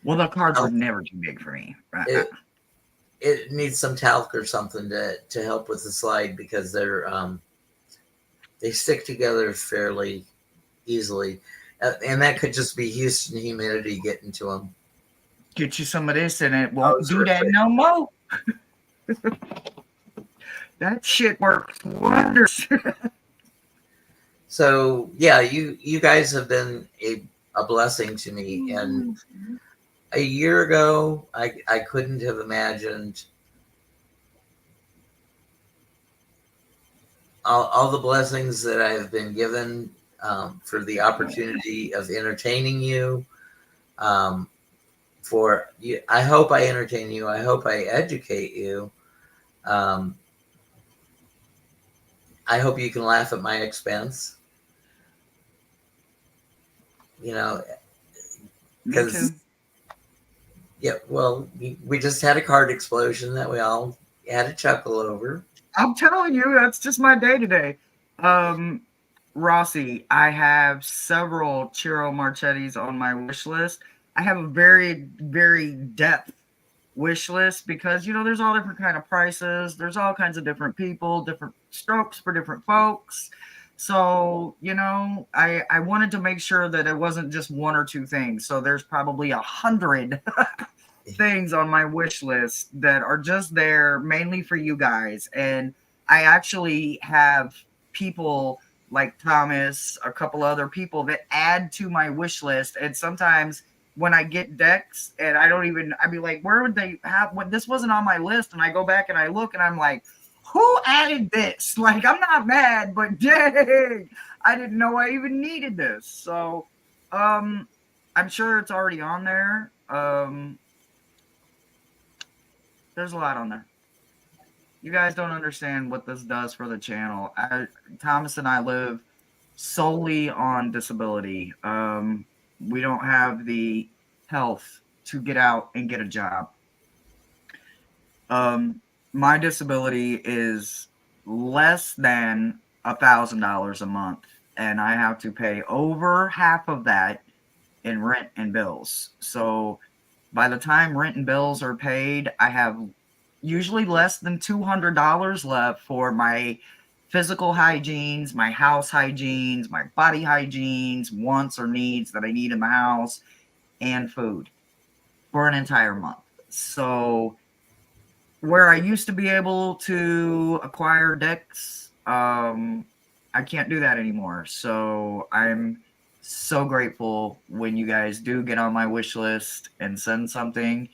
Speaker 2: Well, the cards were
Speaker 1: talc.
Speaker 2: never too big for me.
Speaker 1: It needs some talc or something to help with the slide because they stick together fairly easily, and that could just be Houston humidity getting to them.
Speaker 2: Get you some of this and it
Speaker 1: Oh,
Speaker 2: won't
Speaker 1: it's
Speaker 2: do that
Speaker 1: perfect.
Speaker 2: no more. That shit works wonders.
Speaker 1: So yeah, you guys have been a blessing to me. And a year ago, I couldn't have imagined all the blessings that I have been given, for the opportunity of entertaining you. Um, for you, I hope I entertain you. I hope I educate you. Um, I hope you can laugh at my expense. You know,
Speaker 2: Me
Speaker 1: because
Speaker 2: too.
Speaker 1: yeah, well, we just had a card explosion that we all had a chuckle over.
Speaker 2: I'm telling you, that's just my day today. Um, Rossi, I have several Chiro Marchettis on my wish list. I have a very, very depth wish list because there's all different kind of prices. There's all kinds of different people, different strokes for different folks. So I wanted to make sure that it wasn't just one or two things. So there's probably 100 things on my wish list that are just there mainly for you guys. And I actually have people like Thomas, a couple other people that add to my wish list. And sometimes when I get decks and I'd be like, where would they have when this wasn't on my list? And I go back and I look and I'm like, who added this? Like, I'm not mad, but dang, I didn't know I even needed this. So, I'm sure it's already on there. There's a lot on there. You guys don't understand what this does for the channel. Thomas and I live solely on disability. We don't have the health to get out and get a job. My disability is less than $1,000 a month, and I have to pay over half of that in rent and bills. So by the time rent and bills are paid, I have usually less than $200 left for my physical hygienes, my house hygienes, my body hygienes, wants or needs that I need in the house, and food for an entire month. So where I used to be able to acquire decks, I can't do that anymore. So I'm so grateful when you guys do get on my wish list and send something.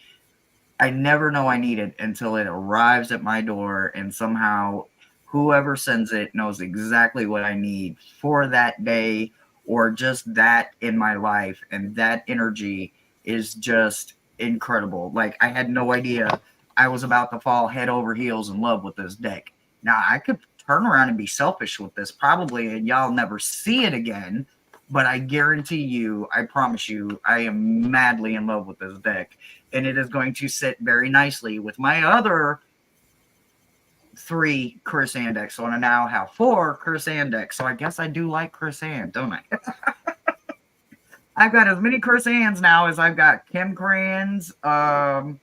Speaker 2: I never know I need it until it arrives at my door, and somehow whoever sends it knows exactly what I need for that day or just that in my life. And that energy is just incredible. Like, I had no idea I was about to fall head over heels in love with this deck. Now, I could turn around and be selfish with this probably, and y'all never see it again. But I guarantee you, I promise you, I am madly in love with this deck. And it is going to sit very nicely with my other 3 Chris Ann decks. So I now have 4 Chris Ann decks. So I guess I do like Chris Ann, don't I? I've got as many Chris Anns now as I've got Kim Crans. I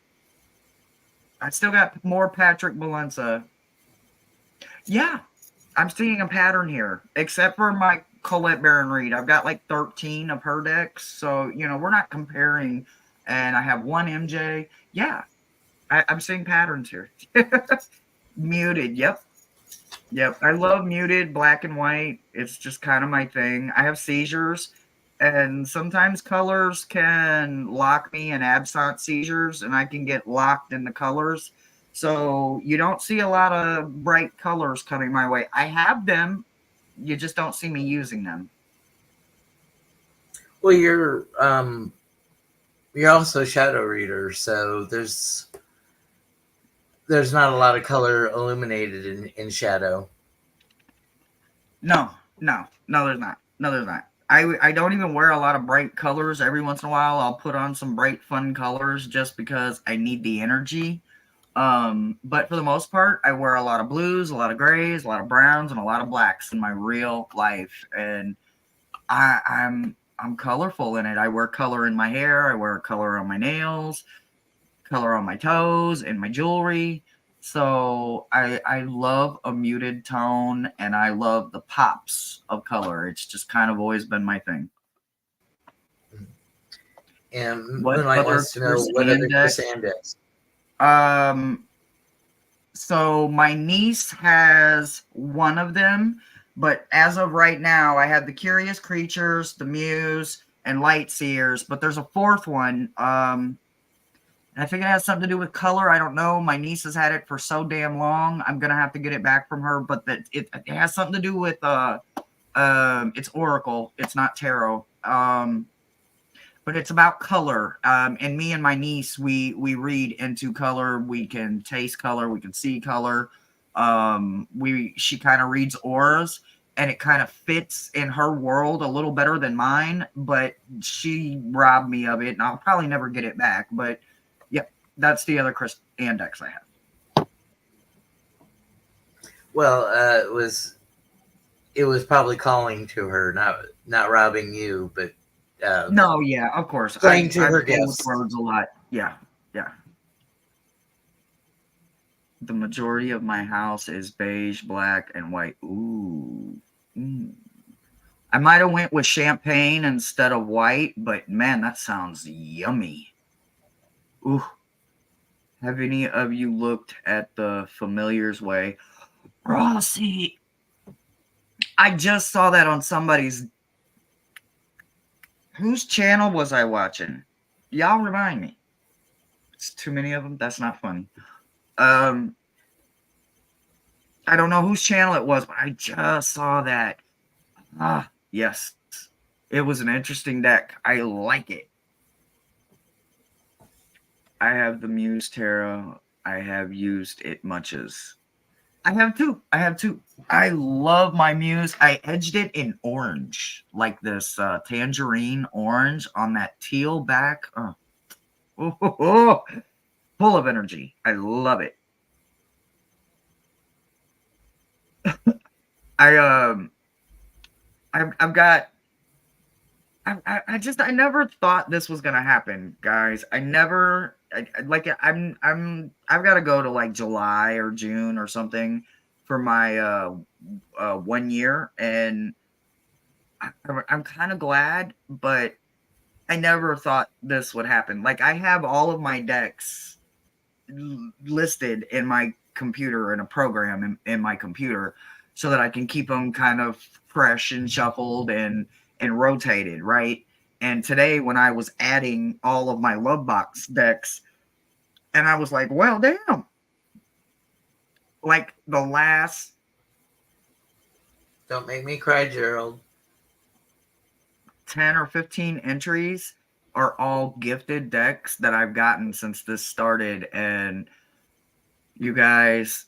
Speaker 2: still got more Patrick Balenza. Yeah, I'm seeing a pattern here, except for my Colette Baron Reed. I've got like 13 of her decks. So, we're not comparing. And I have 1 MJ. Yeah, I'm seeing patterns here. Muted. Yep. Yep. I love muted, black and white. It's just kind of my thing. I have seizures, and sometimes colors can lock me in absent seizures, and I can get locked in the colors. So you don't see a lot of bright colors coming my way. I have them. You just don't see me using them.
Speaker 1: Well, you're also a shadow reader, so there's not a lot of color illuminated in shadow.
Speaker 2: No, no, no, there's not. No, there's not. I don't even wear a lot of bright colors. Every once in a while, I'll put on some bright, fun colors just because I need the energy. But for the most part, I wear a lot of blues, a lot of grays, a lot of browns, and a lot of blacks in my real life. And I'm colorful in it. I wear color in my hair. I wear color on my nails, color on my toes, and my jewelry. So I love a muted tone, and I love the pops of color. It's just kind of always been my thing.
Speaker 1: And
Speaker 2: What
Speaker 1: Moonlight
Speaker 2: other
Speaker 1: wants to know
Speaker 2: Chris
Speaker 1: what other
Speaker 2: Ann
Speaker 1: Chris
Speaker 2: decks?
Speaker 1: Ann decks.
Speaker 2: So my niece has one of them. But as of right now, I have the Curious Creatures, the Muse, and Light Seers. But there's a fourth one. I think it has something to do with color. I don't know. My niece has had it for so damn long. I'm gonna have to get it back from her. But that it has something to do with it's Oracle. It's not tarot. But it's about color. And me and my niece, we read into color. We can taste color. We can see color. She kind of reads auras, and it kind of fits in her world a little better than mine. But she robbed me of it, and I'll probably never get it back. But yeah, that's the other index I have.
Speaker 1: Well, it was probably calling to her, not robbing you, but
Speaker 2: No, yeah, of course.
Speaker 1: playing to
Speaker 2: I
Speaker 1: her
Speaker 2: play with
Speaker 1: gifts.
Speaker 2: words a lot. Yeah, yeah. The majority of my house is beige, black, and white. Ooh. Mm. I might have went with champagne instead of white, but man, that sounds yummy. Ooh. Have any of you looked at the Familiar's Way? Rossi, I just saw that on somebody's. Whose channel was I watching? Y'all remind me. It's too many of them. That's not funny. I don't know whose channel it was, but I just saw that. Ah, yes. It was an interesting deck. I like it. I have the Muse Tarot. I have used it muches. I have two. I love my Muse. I edged it in orange, like this tangerine orange on that teal back. Oh, full of energy. I love it. I've got. I never thought this was gonna happen, guys. I've got to go to like July or June or something for my 1 year, and I'm kind of glad, but I never thought this would happen. Like, I have all of my decks listed in my computer, in a program in my computer, so that I can keep them kind of fresh and shuffled and rotated, right? And today, when I was adding all of my love box decks, and I was like, well, damn. Like the last.
Speaker 1: Don't make me cry, Gerald.
Speaker 2: 10 or 15 entries are all gifted decks that I've gotten since this started. And you guys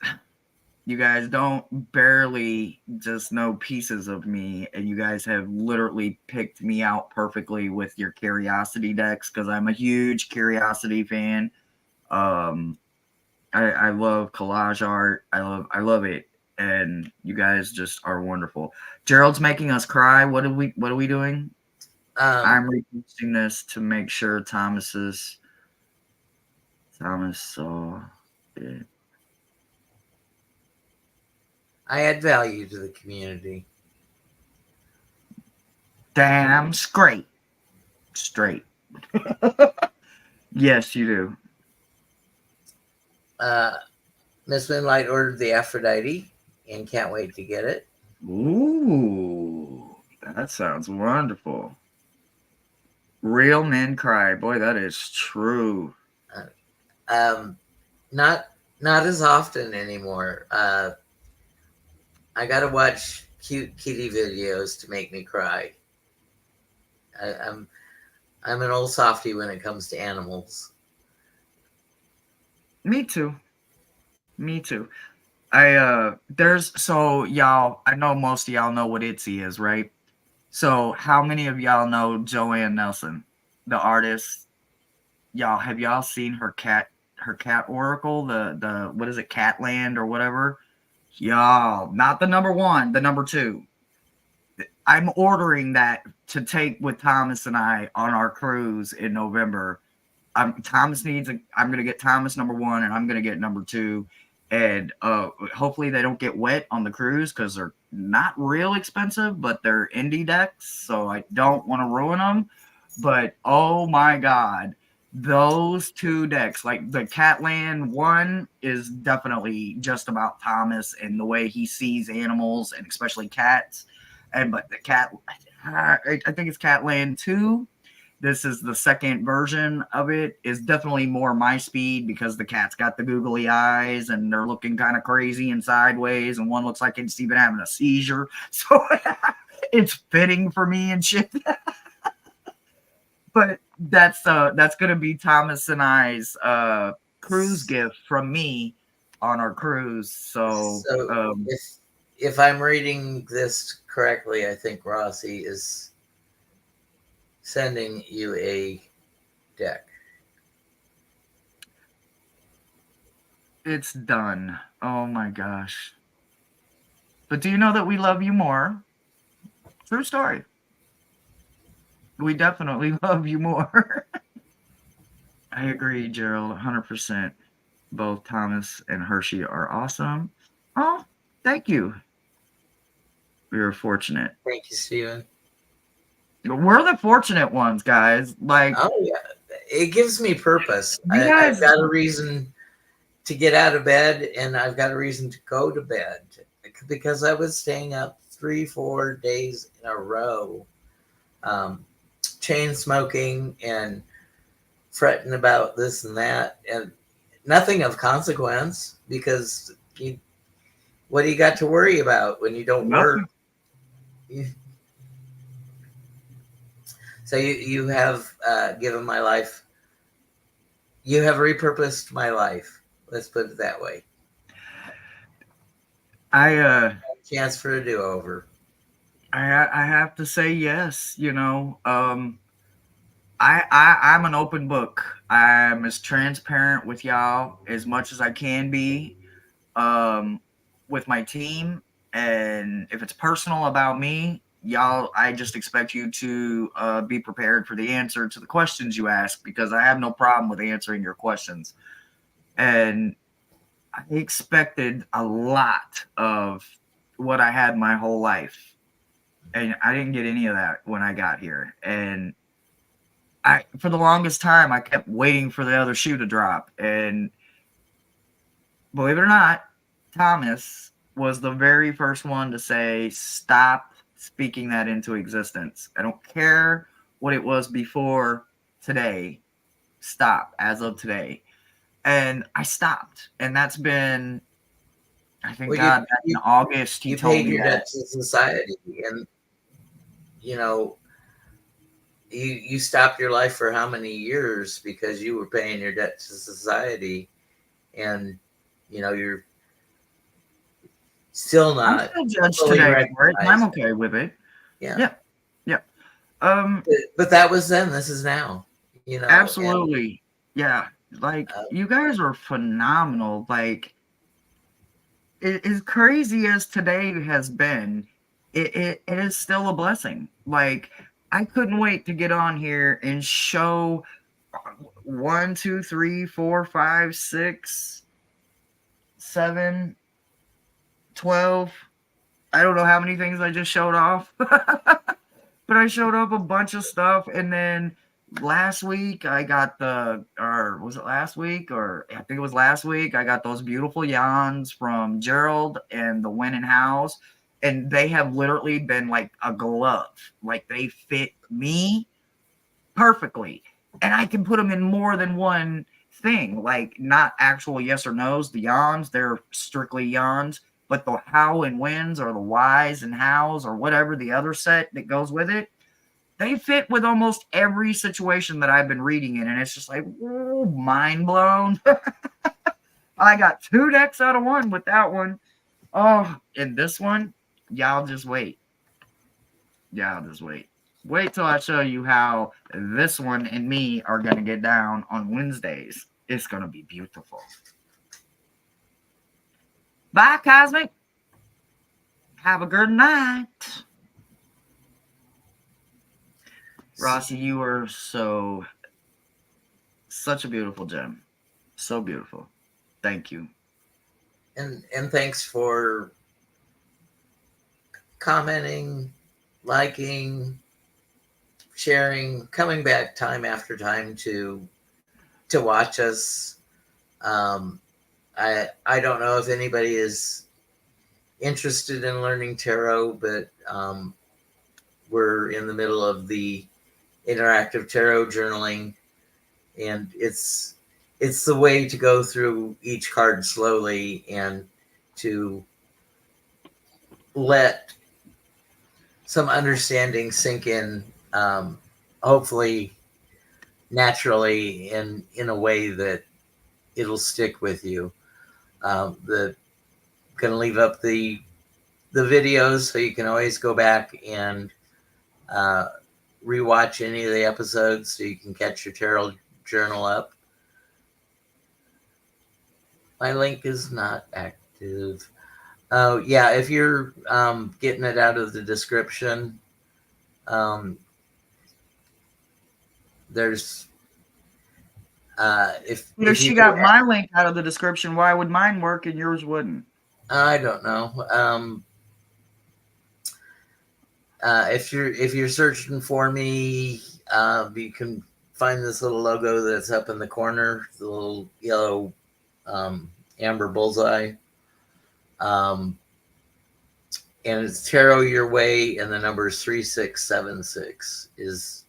Speaker 2: don't barely just know pieces of me, and you guys have literally picked me out perfectly with your Curiosity decks, because I'm a huge Curiosity fan. I love collage art. I love it, and you guys just are wonderful. Gerald's making us cry. What are we doing? I'm reposting this to make sure Thomas saw it.
Speaker 1: I add value to the community.
Speaker 2: Damn straight. Yes, you do.
Speaker 1: Miss Moonlight ordered the Aphrodite and can't wait to get it.
Speaker 2: Ooh, that sounds wonderful. Real men cry. Boy, that is true.
Speaker 1: Not as often anymore. I gotta watch cute kitty videos to make me cry. I'm an old softie when it comes to animals.
Speaker 2: Me too. Y'all, I know most of y'all know what Itsy is, right? So how many of y'all know Joanne Nelson, the artist? Have y'all seen her cat oracle, the what is it, Catland or whatever? Y'all, not the number one, the number two. I'm ordering that to take with Thomas and I on our cruise in November. I'm gonna get Thomas number one, and I'm gonna get number two, and hopefully they don't get wet on the cruise, because they're not real expensive, but they're indie decks, so I don't want to ruin them. But oh my god, Those two decks, like the Catland one, is definitely just about Thomas and the way he sees animals and especially cats. And but the cat, I think it's Catland 2. This is the second version of it. Is definitely more my speed because the cat's got the googly eyes and they're looking kind of crazy and sideways, and one looks like it's even having a seizure. So it's fitting for me and shit. But that's gonna be Thomas and I's cruise gift from me on our cruise. So
Speaker 1: So if I'm reading this correctly, I think Rossi is sending you a deck.
Speaker 2: it's done. Oh my gosh. But do you know that we love you more? True story. We definitely love you more. I agree, Gerald, 100%. Both Thomas and Hershe are awesome. Oh, thank you. We were fortunate.
Speaker 1: Thank you, Steven.
Speaker 2: We're the fortunate ones, guys. Like,
Speaker 1: Oh yeah, it gives me purpose.
Speaker 2: you
Speaker 1: I've
Speaker 2: guys,
Speaker 1: got a reason to get out of bed, and I've got a reason to go to bed because I was staying up 3-4 days in a row, chain smoking and fretting about this and that, and nothing of consequence because what do you got to worry about when you don't work?
Speaker 2: nothing.
Speaker 1: So you have given my life, you have repurposed my life. Let's put it that way.
Speaker 2: I
Speaker 1: Chance for a do over.
Speaker 2: I have to say yes. I'm an open book. I'm as transparent with y'all as much as I can be, um, with my team. And if it's personal about me, y'all, I just expect you to be prepared for the answer to the questions you ask because I have no problem with answering your questions. And I expected a lot of what I had my whole life, and I didn't get any of that when I got here. And for the longest time, I kept waiting for the other shoe to drop. And believe it or not, Thomas was the very first one to say, stop speaking that into existence. I don't care what it was before today. Stop as of today. And I stopped. And that's been, I think,
Speaker 1: Well,
Speaker 2: God, back in August, he
Speaker 1: you
Speaker 2: told
Speaker 1: paid
Speaker 2: me
Speaker 1: your
Speaker 2: that.
Speaker 1: debt to society, and you know you stopped your life for how many years because you were paying your debt to society, and you're still
Speaker 2: I'm
Speaker 1: not
Speaker 2: still judged
Speaker 1: fully
Speaker 2: today for it, and I'm
Speaker 1: recognized.
Speaker 2: okay with it.
Speaker 1: Yeah,
Speaker 2: Yeah. Yeah. Um,
Speaker 1: but that was then. This is now. And
Speaker 2: Absolutely. Yeah. Like,
Speaker 1: uh,
Speaker 2: you guys are phenomenal. Like, as crazy as today has been, it is still a blessing. Like, I couldn't wait to get on here and show 1, 2, 3, 4, 5, 6, 7, 12. I don't know how many things I just showed off, but I showed up a bunch of stuff. And then last week I got or was it last week? Or I think it was last week. I got those beautiful yawns from Gerald and the When and House. And they have literally been like a glove. Like, they fit me perfectly. And I can put them in more than one thing, like not actual yes or no's. The yawns, they're strictly yawns, but the how and whens or the whys and hows or whatever the other set that goes with it, they fit with almost every situation that I've been reading in. And it's just like, ooh, mind blown. I got 2 decks out of 1 with that one. Oh, and this one, y'all just wait. Y'all just wait. Wait till I show you how this one and me are going to get down on Wednesdays. It's going to be beautiful. Bye, Cosmic. Have a good night. Rossi, you are such a beautiful gem. So beautiful. Thank you.
Speaker 1: and thanks for commenting, liking, sharing, coming back time after time to to watch us. Um, I don't know if anybody is interested in learning tarot, but we're in the middle of the interactive tarot journaling, and it's the way to go through each card slowly and to let some understanding sink in, hopefully naturally, in a way that it'll stick with you. The Gonna leave up the videos so you can always go back and uh, rewatch any of the episodes so you can catch your tarot journal up. My link is not active. Oh, yeah, if you're getting it out of the description, there's
Speaker 2: If
Speaker 1: if you
Speaker 2: she
Speaker 1: go,
Speaker 2: got my link out of the description, why would mine work and yours wouldn't?
Speaker 1: I don't know. If you're searching for me, you can find this little logo that's up in the corner, the little yellow amber bullseye. Um, and it's Tarot Your Way, and the number is 3676 is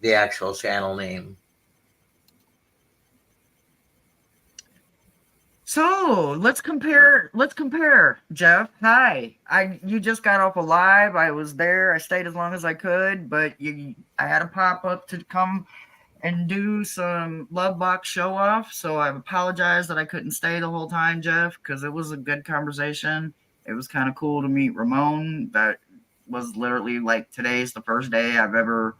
Speaker 1: the actual channel name.
Speaker 2: So let's compare. Let's compare, Jeff. Hi. You just got off a live. I was there. I stayed as long as I could, but I had a pop up to come and do some love box show off. So I apologize that I couldn't stay the whole time, Jeff, because it was a good conversation. It was kind of cool to meet Ramon. That was literally like today's the first day I've ever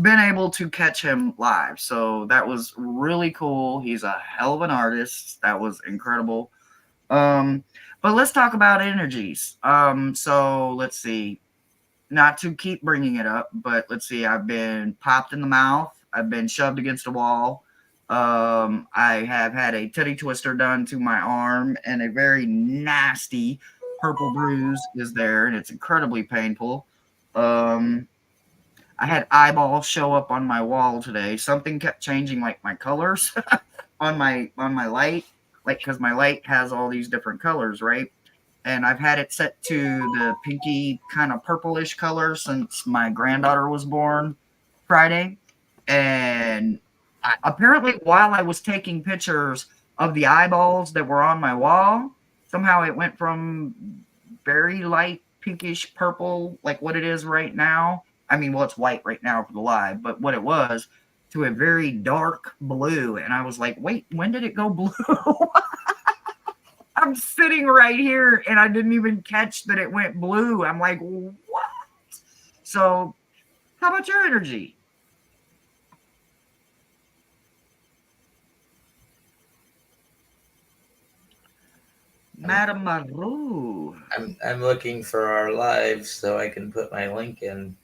Speaker 2: been able to catch him live. So that was really cool. He's a hell of an artist. That was incredible. But let's talk about energies. So let's see. Not to keep bringing it up, but let's see. I've been popped in the mouth. I've been shoved against a wall. I have had a teddy twister done to my arm, and a very nasty purple bruise is there, and it's incredibly painful. I had eyeballs show up on my wall today. Something kept changing, like my colors on my light, like because my light has all these different colors, right? And I've had it set to the pinky kind of purplish color since my granddaughter was born Friday. And apparently, while I was taking pictures of the eyeballs that were on my wall, somehow it went from very light pinkish purple, like what it is right now. I mean, well, it's white right now for the live, but what it was to a very dark blue. And I was like, wait, when did it go blue? I'm sitting right here and I didn't even catch that it went blue. I'm like, what? So, how about your energy? Madame Maru.
Speaker 1: I'm looking for our live so I can put my link in.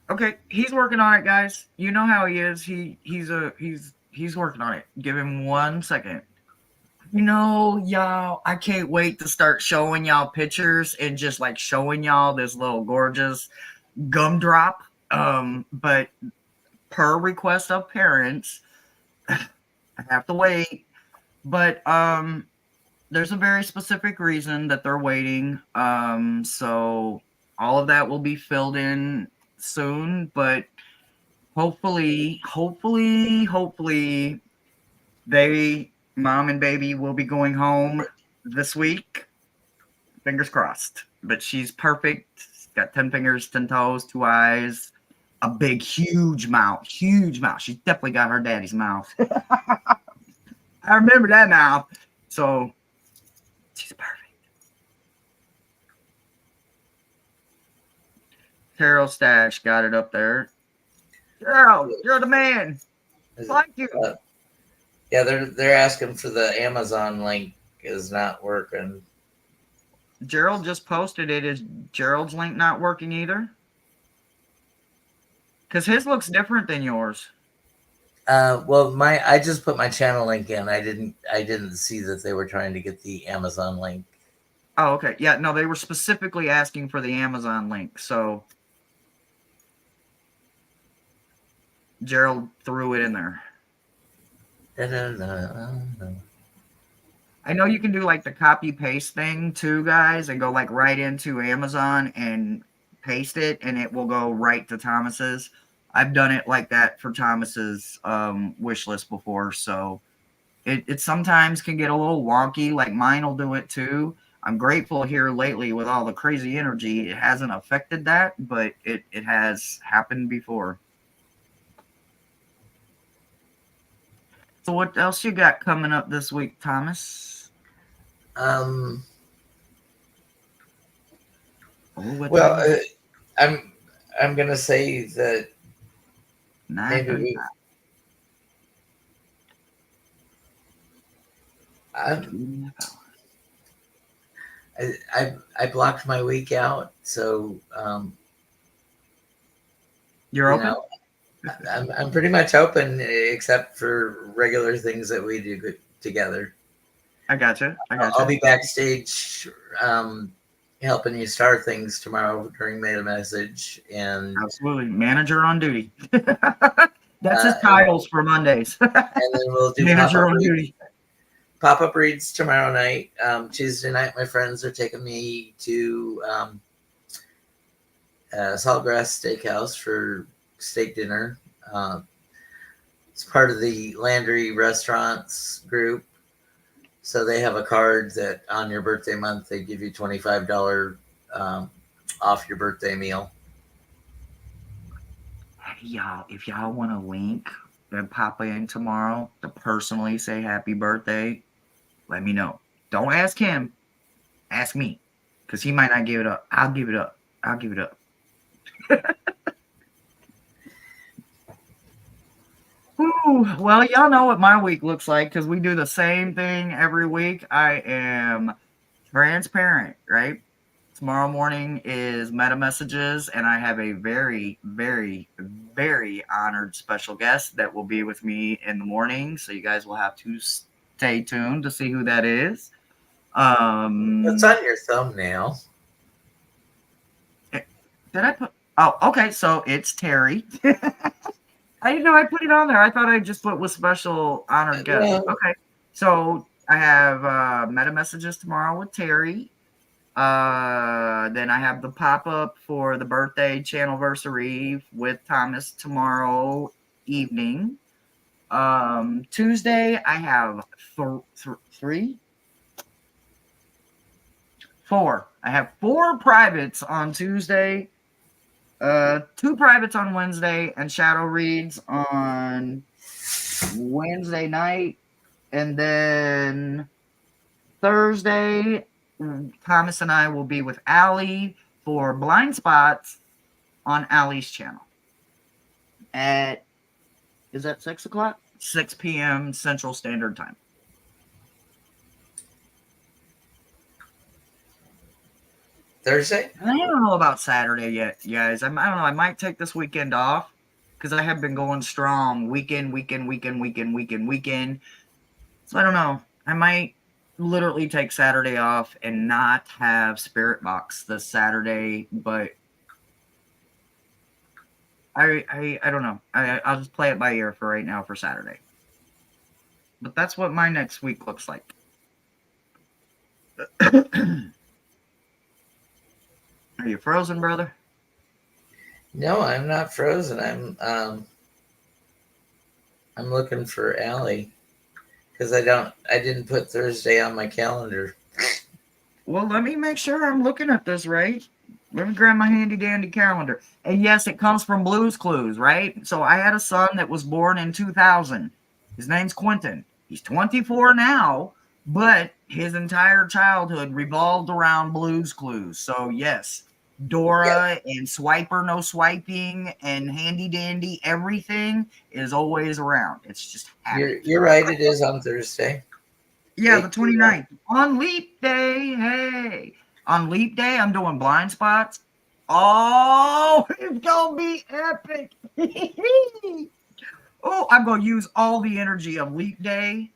Speaker 2: Okay, he's working on it, guys. You know how he is. He's working on it. Give him 1 second. You know, y'all, I can't wait to start showing y'all pictures and just like showing y'all this little gorgeous gumdrop. But per request of parents, I have to wait. But there's a very specific reason that they're waiting. So all of that will be filled in soon, but hopefully, they, mom and baby, will be going home this week. Fingers crossed. But she's perfect. She's got 10 fingers, 10 toes, 2 eyes, a big, huge mouth. Huge mouth. She's definitely got her daddy's mouth. I remember that mouth. So she's perfect. Carol Stash got it up there. Carol, you're the man. Thank you.
Speaker 1: Yeah, they're asking for the Amazon link is not working.
Speaker 2: Gerald just posted it. Is Gerald's link not working either? Because his looks different than yours.
Speaker 1: Well, I just put my channel link in. I didn't see that they were trying to get the Amazon link.
Speaker 2: Oh, okay. Yeah, no, they were specifically asking for the Amazon link. So Gerald threw it in there.
Speaker 1: Da-da-da-da-da.
Speaker 2: I know you can do like the copy paste thing too, guys, and go like right into Amazon and paste it, and it will go right to Thomas's. I've done it like that for Thomas's wish list before, so it sometimes can get a little wonky. Like mine will do it too. I'm grateful here lately with all the crazy energy. It hasn't affected that, but it has happened before. So what else you got coming up this week, Thomas?
Speaker 1: Um,
Speaker 2: Oh,
Speaker 1: well, I'm gonna say that maybe
Speaker 2: 9:35.
Speaker 1: I'm,
Speaker 2: 2.5 hours.
Speaker 1: I blocked my week out, so
Speaker 2: You're
Speaker 1: you
Speaker 2: open?
Speaker 1: know I'm pretty much open except for regular things that we do together.
Speaker 2: I gotcha. I
Speaker 1: I'll
Speaker 2: gotcha.
Speaker 1: be backstage helping you start things tomorrow during Made a Message, and
Speaker 2: Absolutely. Manager on duty. That's his
Speaker 1: and
Speaker 2: titles for Mondays.
Speaker 1: then we'll do
Speaker 2: Manager on duty.
Speaker 1: pop up reads tomorrow night. Tuesday night, my friends are taking me to Saltgrass Steakhouse for steak dinner. Uh, it's part of the Landry Restaurants group. So they have a card that on your birthday month, they give you $25 off your birthday meal.
Speaker 2: Hey, y'all, if y'all want a link and pop in tomorrow to personally say happy birthday, let me know. Don't ask him. Ask me. Because he might not give it up. I'll give it up. I'll give it up. Ooh, well, y'all know what my week looks like because we do the same thing every week. I am transparent, right? Tomorrow morning is meta messages, and I have a very, very, very honored special guest that will be with me in the morning. So you guys will have to stay tuned to see who that is.
Speaker 1: It's on your thumbnail.
Speaker 2: Did I put? Oh, okay. So it's Terry. I didn't know I put it on there. I thought I just put with special honored guest.
Speaker 1: No,
Speaker 2: Okay. So I have meta messages tomorrow with Terry. Then I have the pop up for the birthday channelversary with Thomas tomorrow evening. Tuesday I have four. I have 4 privates on Tuesday. 2 privates on Wednesday and shadow reads on Wednesday night, and then Thursday, Thomas and I will be with Allie for blind spots on Allie's channel at, is that 6 o'clock? 6 p.m. Central Standard Time.
Speaker 1: Thursday?
Speaker 2: And I don't know about Saturday yet, guys. I don't know. I might take this weekend off because I have been going strong weekend. So I don't know. I might literally take Saturday off and not have Spirit Box this Saturday, but I don't know. I'll just play it by ear for right now for Saturday. But that's what my next week looks like. Are you frozen, brother?
Speaker 1: No, I'm not frozen. I'm looking for Allie because I didn't put Thursday on my calendar.
Speaker 2: Well, let me make sure I'm looking at this right. Let me grab my handy dandy calendar. And yes, it comes from Blue's Clues, right? So I had a son that was born in 2000. His name's Quentin. He's 24 now, but his entire childhood revolved around Blue's Clues. So yes,
Speaker 1: Yep,
Speaker 2: Dora and Swiper No Swiping and Handy Dandy, everything is always around. It's just
Speaker 1: you're
Speaker 2: habit.
Speaker 1: you're right. It is on Thursday.
Speaker 2: Yeah, the
Speaker 1: 8 p.m.
Speaker 2: 29th. On leap day, hey. On leap day, I'm doing blind spots. Oh, it's gonna be epic. Oh, I'm gonna use all the energy of leap day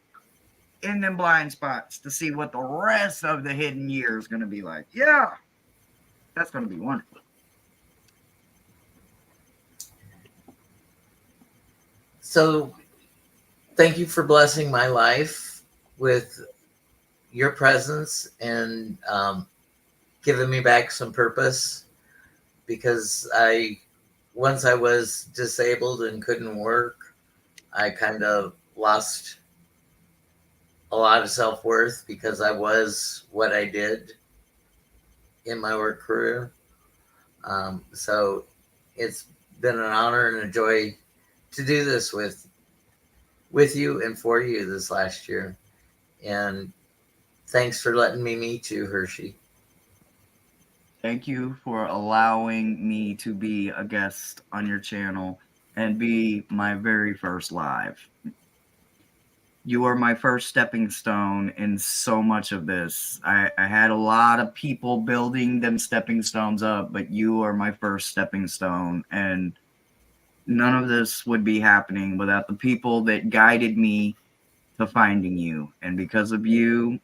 Speaker 2: in them blind spots to see what the rest of the hidden year is gonna be like. Yeah, that's gonna be wonderful.
Speaker 1: So thank you for blessing my life with your presence and giving me back some purpose, because once I was disabled and couldn't work, I kind of lost a lot of self worth because I was what I did in my work career. So it's been an honor and a joy to do this with you and for you this last year. And thanks for letting me meet you, Hershe.
Speaker 2: Thank you for allowing me to be a guest on your channel and be my very first live. You are my first stepping stone in so much of this. I had a lot of people building them stepping stones up, but you are my first stepping stone. And none of this would be happening without the people that guided me to finding you. And because of you,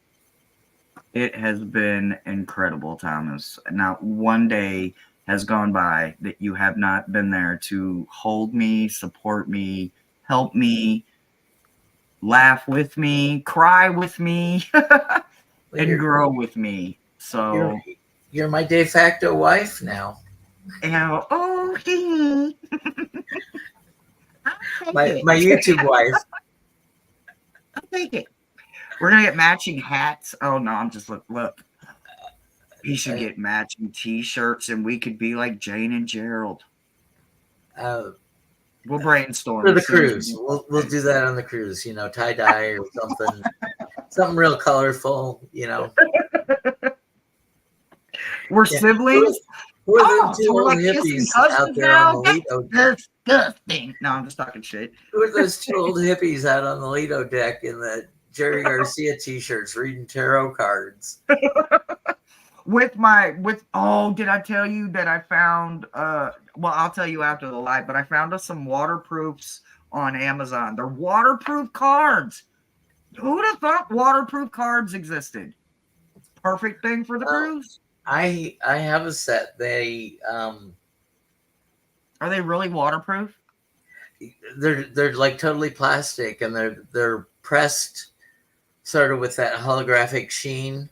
Speaker 2: it has been incredible, Thomas. Not one day has gone by that you have not been there to hold me, support me, help me, laugh with me, cry with me,
Speaker 1: Well,
Speaker 2: and grow with me.
Speaker 1: you're
Speaker 2: So,
Speaker 1: you're my de facto wife now.
Speaker 2: oh, hey, I'll take
Speaker 1: My
Speaker 2: it.
Speaker 1: YouTube wife.
Speaker 2: I'll take it. We're gonna get matching hats. Oh no, I'm just look. We should get matching T-shirts, and we could be like Jane and Gerald.
Speaker 1: Uh,
Speaker 2: We'll brainstorm
Speaker 1: for the
Speaker 2: as soon as we
Speaker 1: cruise,
Speaker 2: get
Speaker 1: we'll do that on the cruise. Tie dye or something real colorful.
Speaker 2: We're
Speaker 1: Yeah.
Speaker 2: siblings.
Speaker 1: Who are them
Speaker 2: Oh,
Speaker 1: two
Speaker 2: so we're
Speaker 1: old
Speaker 2: like kissing
Speaker 1: hippies out
Speaker 2: cousins
Speaker 1: there on
Speaker 2: now?
Speaker 1: the Lido?
Speaker 2: That's disgusting. No, I'm just talking shit.
Speaker 1: Who are those two old hippies out on the Lido deck in the Jerry Garcia t-shirts reading tarot cards?
Speaker 2: Did I tell you that I found well, I'll tell you after the live, but I found us some waterproofs on Amazon. They're waterproof cards. Who'd have thought waterproof cards existed? Perfect thing for the cruise.
Speaker 1: I have a set.
Speaker 2: Are they really waterproof?
Speaker 1: They're like totally plastic, and they're pressed sort of with that holographic sheen.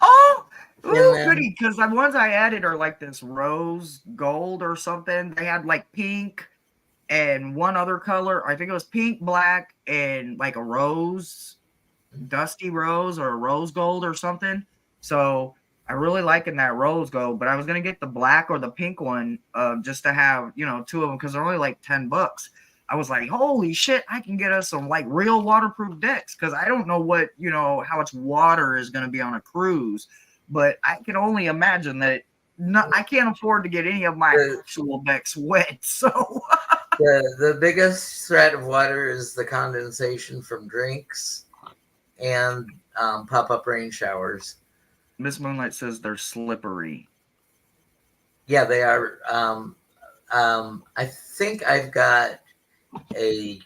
Speaker 2: Oh,
Speaker 1: in
Speaker 2: ooh,
Speaker 1: them.
Speaker 2: goody. Because the ones I added are like this rose gold or something. They had like pink and one other color. I think it was pink, black, and like a rose, dusty rose or a rose gold or something. So I really liking that rose gold, but I was gonna get the black or the pink one, just to have two of them because they're only like $10. I was like, holy shit, I can get us some like real waterproof decks because I don't know what how much water is gonna be on a cruise, but I can only imagine that. I can't afford to get any of my actual decks wet. So
Speaker 1: the biggest threat of water is the condensation from drinks and pop-up rain showers.
Speaker 2: Miss Moonlight says they're slippery.
Speaker 1: Yeah, they are. I think I've got a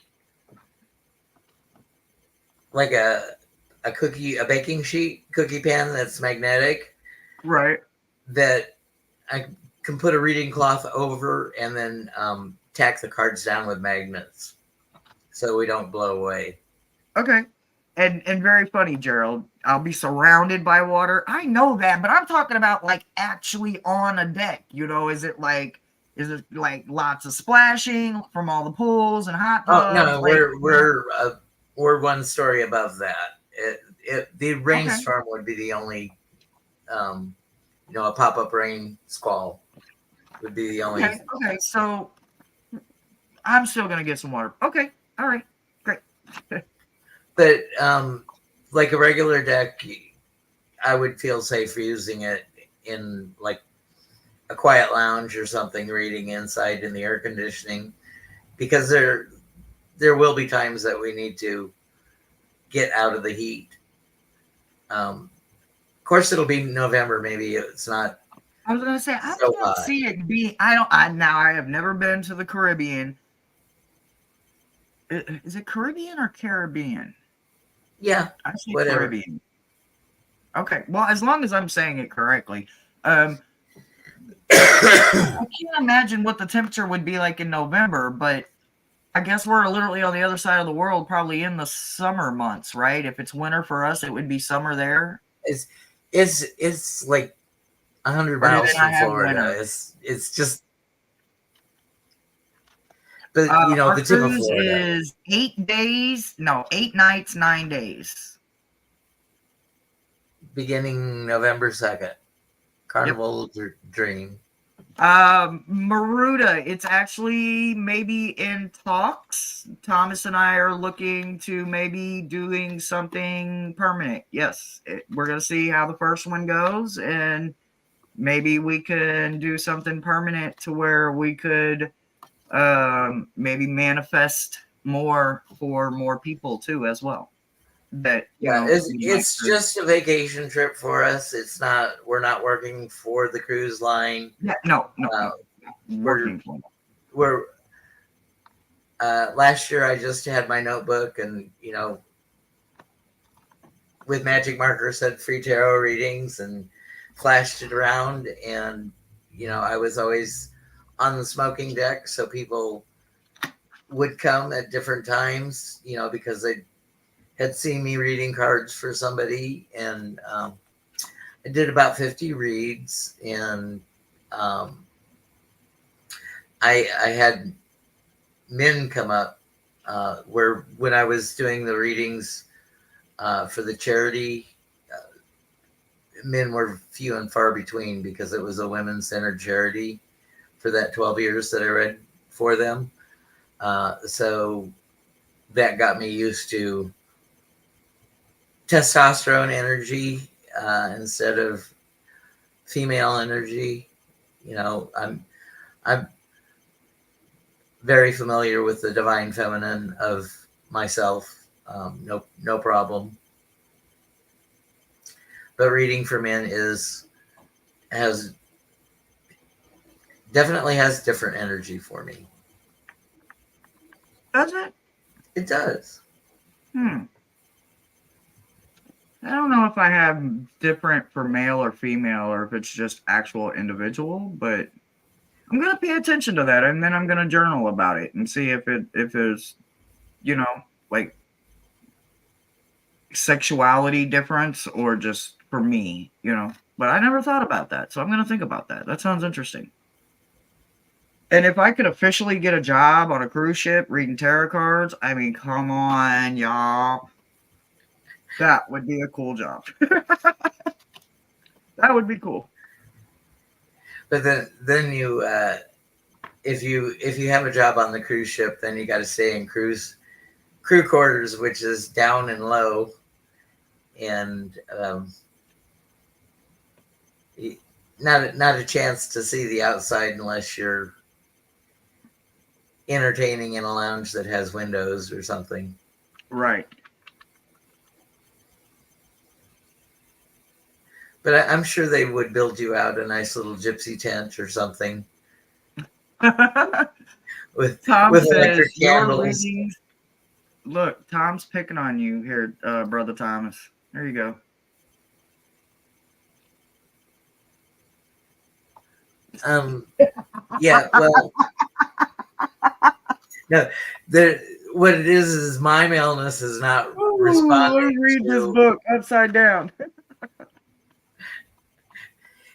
Speaker 1: a baking sheet cookie pan that's magnetic,
Speaker 2: right?
Speaker 1: That I can put a reading cloth over and then tack the cards down with magnets so we don't blow away.
Speaker 2: Okay. And very funny, Gerald. I'll be surrounded by water. I know that, but I'm talking about like actually on a deck. Is it like lots of splashing from all the pools and hot tubs?
Speaker 1: Oh no, we're one story above that. The rainstorm would be the only a pop-up rain squall would be the only.
Speaker 2: Okay, so I'm still gonna get some water. Okay, all right, great.
Speaker 1: But like a regular deck, I would feel safe using it in like a quiet lounge or something, reading inside in the air conditioning, because there will be times that we need to get out of the heat. Of course, it'll be November. Maybe it's not.
Speaker 2: I was gonna say I can't see it being. I have never been to the Caribbean. Is it Caribbean or Caribbean?
Speaker 1: Yeah,
Speaker 2: I say
Speaker 1: whatever.
Speaker 2: Caribbean. Okay, well, as long as I'm saying it correctly. I can't imagine what the temperature would be like in November, but I guess we're literally on the other side of the world, probably in the summer months, right? If it's winter for us, it would be summer there.
Speaker 1: It's like 100
Speaker 2: Or do they
Speaker 1: miles
Speaker 2: not
Speaker 1: from
Speaker 2: have
Speaker 1: Florida.
Speaker 2: winter?
Speaker 1: It's just, but you know,
Speaker 2: Our
Speaker 1: the tip of
Speaker 2: cruise
Speaker 1: Florida.
Speaker 2: is 8 days. No, 8 nights, 9 days.
Speaker 1: Beginning November 2nd.
Speaker 2: Yep.
Speaker 1: Carnival Dream.
Speaker 2: Maruta, it's actually maybe in talks. Thomas and I are looking to maybe doing something permanent. Yes, we're going to see how the first one goes, and maybe we can do something permanent to where we could maybe manifest more for more people too as well. That
Speaker 1: Yeah,
Speaker 2: we'd like
Speaker 1: it's
Speaker 2: to.
Speaker 1: just a vacation trip for us. It's not. We're not working for the cruise line.
Speaker 2: Yeah, no, no,
Speaker 1: Uh,
Speaker 2: no.
Speaker 1: we're
Speaker 2: Working for them.
Speaker 1: we're last year I just had my notebook and with magic marker said free tarot readings and flashed it around, and I was always on the smoking deck so people would come at different times, because they had seen me reading cards for somebody, and I did about 50 reads, and um, I had men come up where when I was doing the readings for the charity, men were few and far between because it was a women-centered charity for that 12 years that I read for them. So that got me used to testosterone energy instead of female energy. I'm very familiar with the divine feminine of myself. No problem. But reading for men has definitely has different energy for me.
Speaker 2: Does it?
Speaker 1: It does.
Speaker 2: I don't know if I have different for male or female, or if it's just actual individual, but I'm gonna pay attention to that, and then I'm gonna journal about it and see if there's like sexuality difference or just for me. But I never thought about that, so I'm gonna think about that. That sounds interesting. And if I could officially get a job on a cruise ship reading tarot cards, I mean, come on, y'all. That would be a cool job. That would be cool.
Speaker 1: But then you if you have a job on the cruise ship, then you got to stay in crew quarters, which is down and low, and not a chance to see the outside unless you're entertaining in a lounge that has windows or something.
Speaker 2: Right.
Speaker 1: But I'm sure they would build you out a nice little gypsy tent or something with
Speaker 2: Tom
Speaker 1: electric
Speaker 2: says your
Speaker 1: candles.
Speaker 2: readings. Look, Tom's picking on you here, brother Thomas. There you go.
Speaker 1: Yeah, well, no, what it is my maleness is not
Speaker 2: Ooh,
Speaker 1: responding
Speaker 2: let's read this
Speaker 1: to.
Speaker 2: book upside down.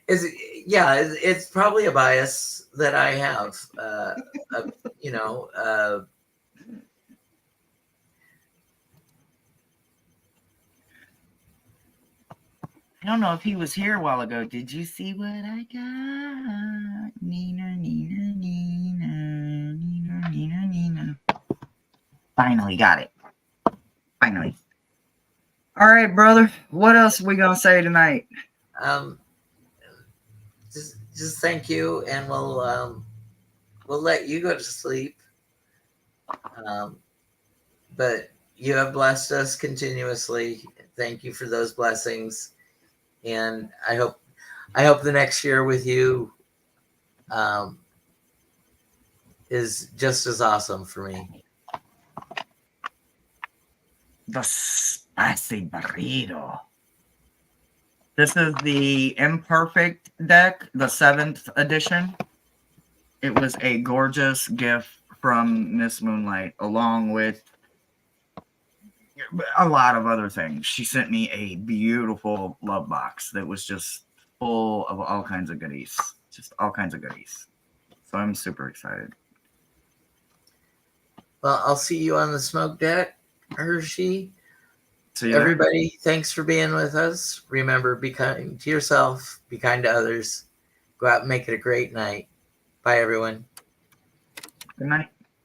Speaker 1: It's probably a bias that I have. You know,
Speaker 2: I don't know if he was here a while ago. Did you see what I got? Nina, Nina, Nina, Nina, Nina, Nina. Finally got it. Finally. All right, brother. What else are we gonna say tonight?
Speaker 1: um, just thank you, and we'll let you go to sleep. Um, but you have blessed us continuously. Thank you for those blessings, and I hope the next year with you um, is just as awesome for me.
Speaker 2: The spicy burrito. This is the Imperfect deck, the 7th edition. It was a gorgeous gift from Miss Moonlight, along with a lot of other things. She sent me a beautiful love box that was just full of all kinds of goodies. Just all kinds of goodies. So I'm super excited.
Speaker 1: Well, I'll see you on the smoke deck, Hershey.
Speaker 2: See you there.
Speaker 1: Everybody, thanks for being with us. Remember, be kind to yourself, be kind to others. Go out and make it a great night. Bye, everyone.
Speaker 2: Good night.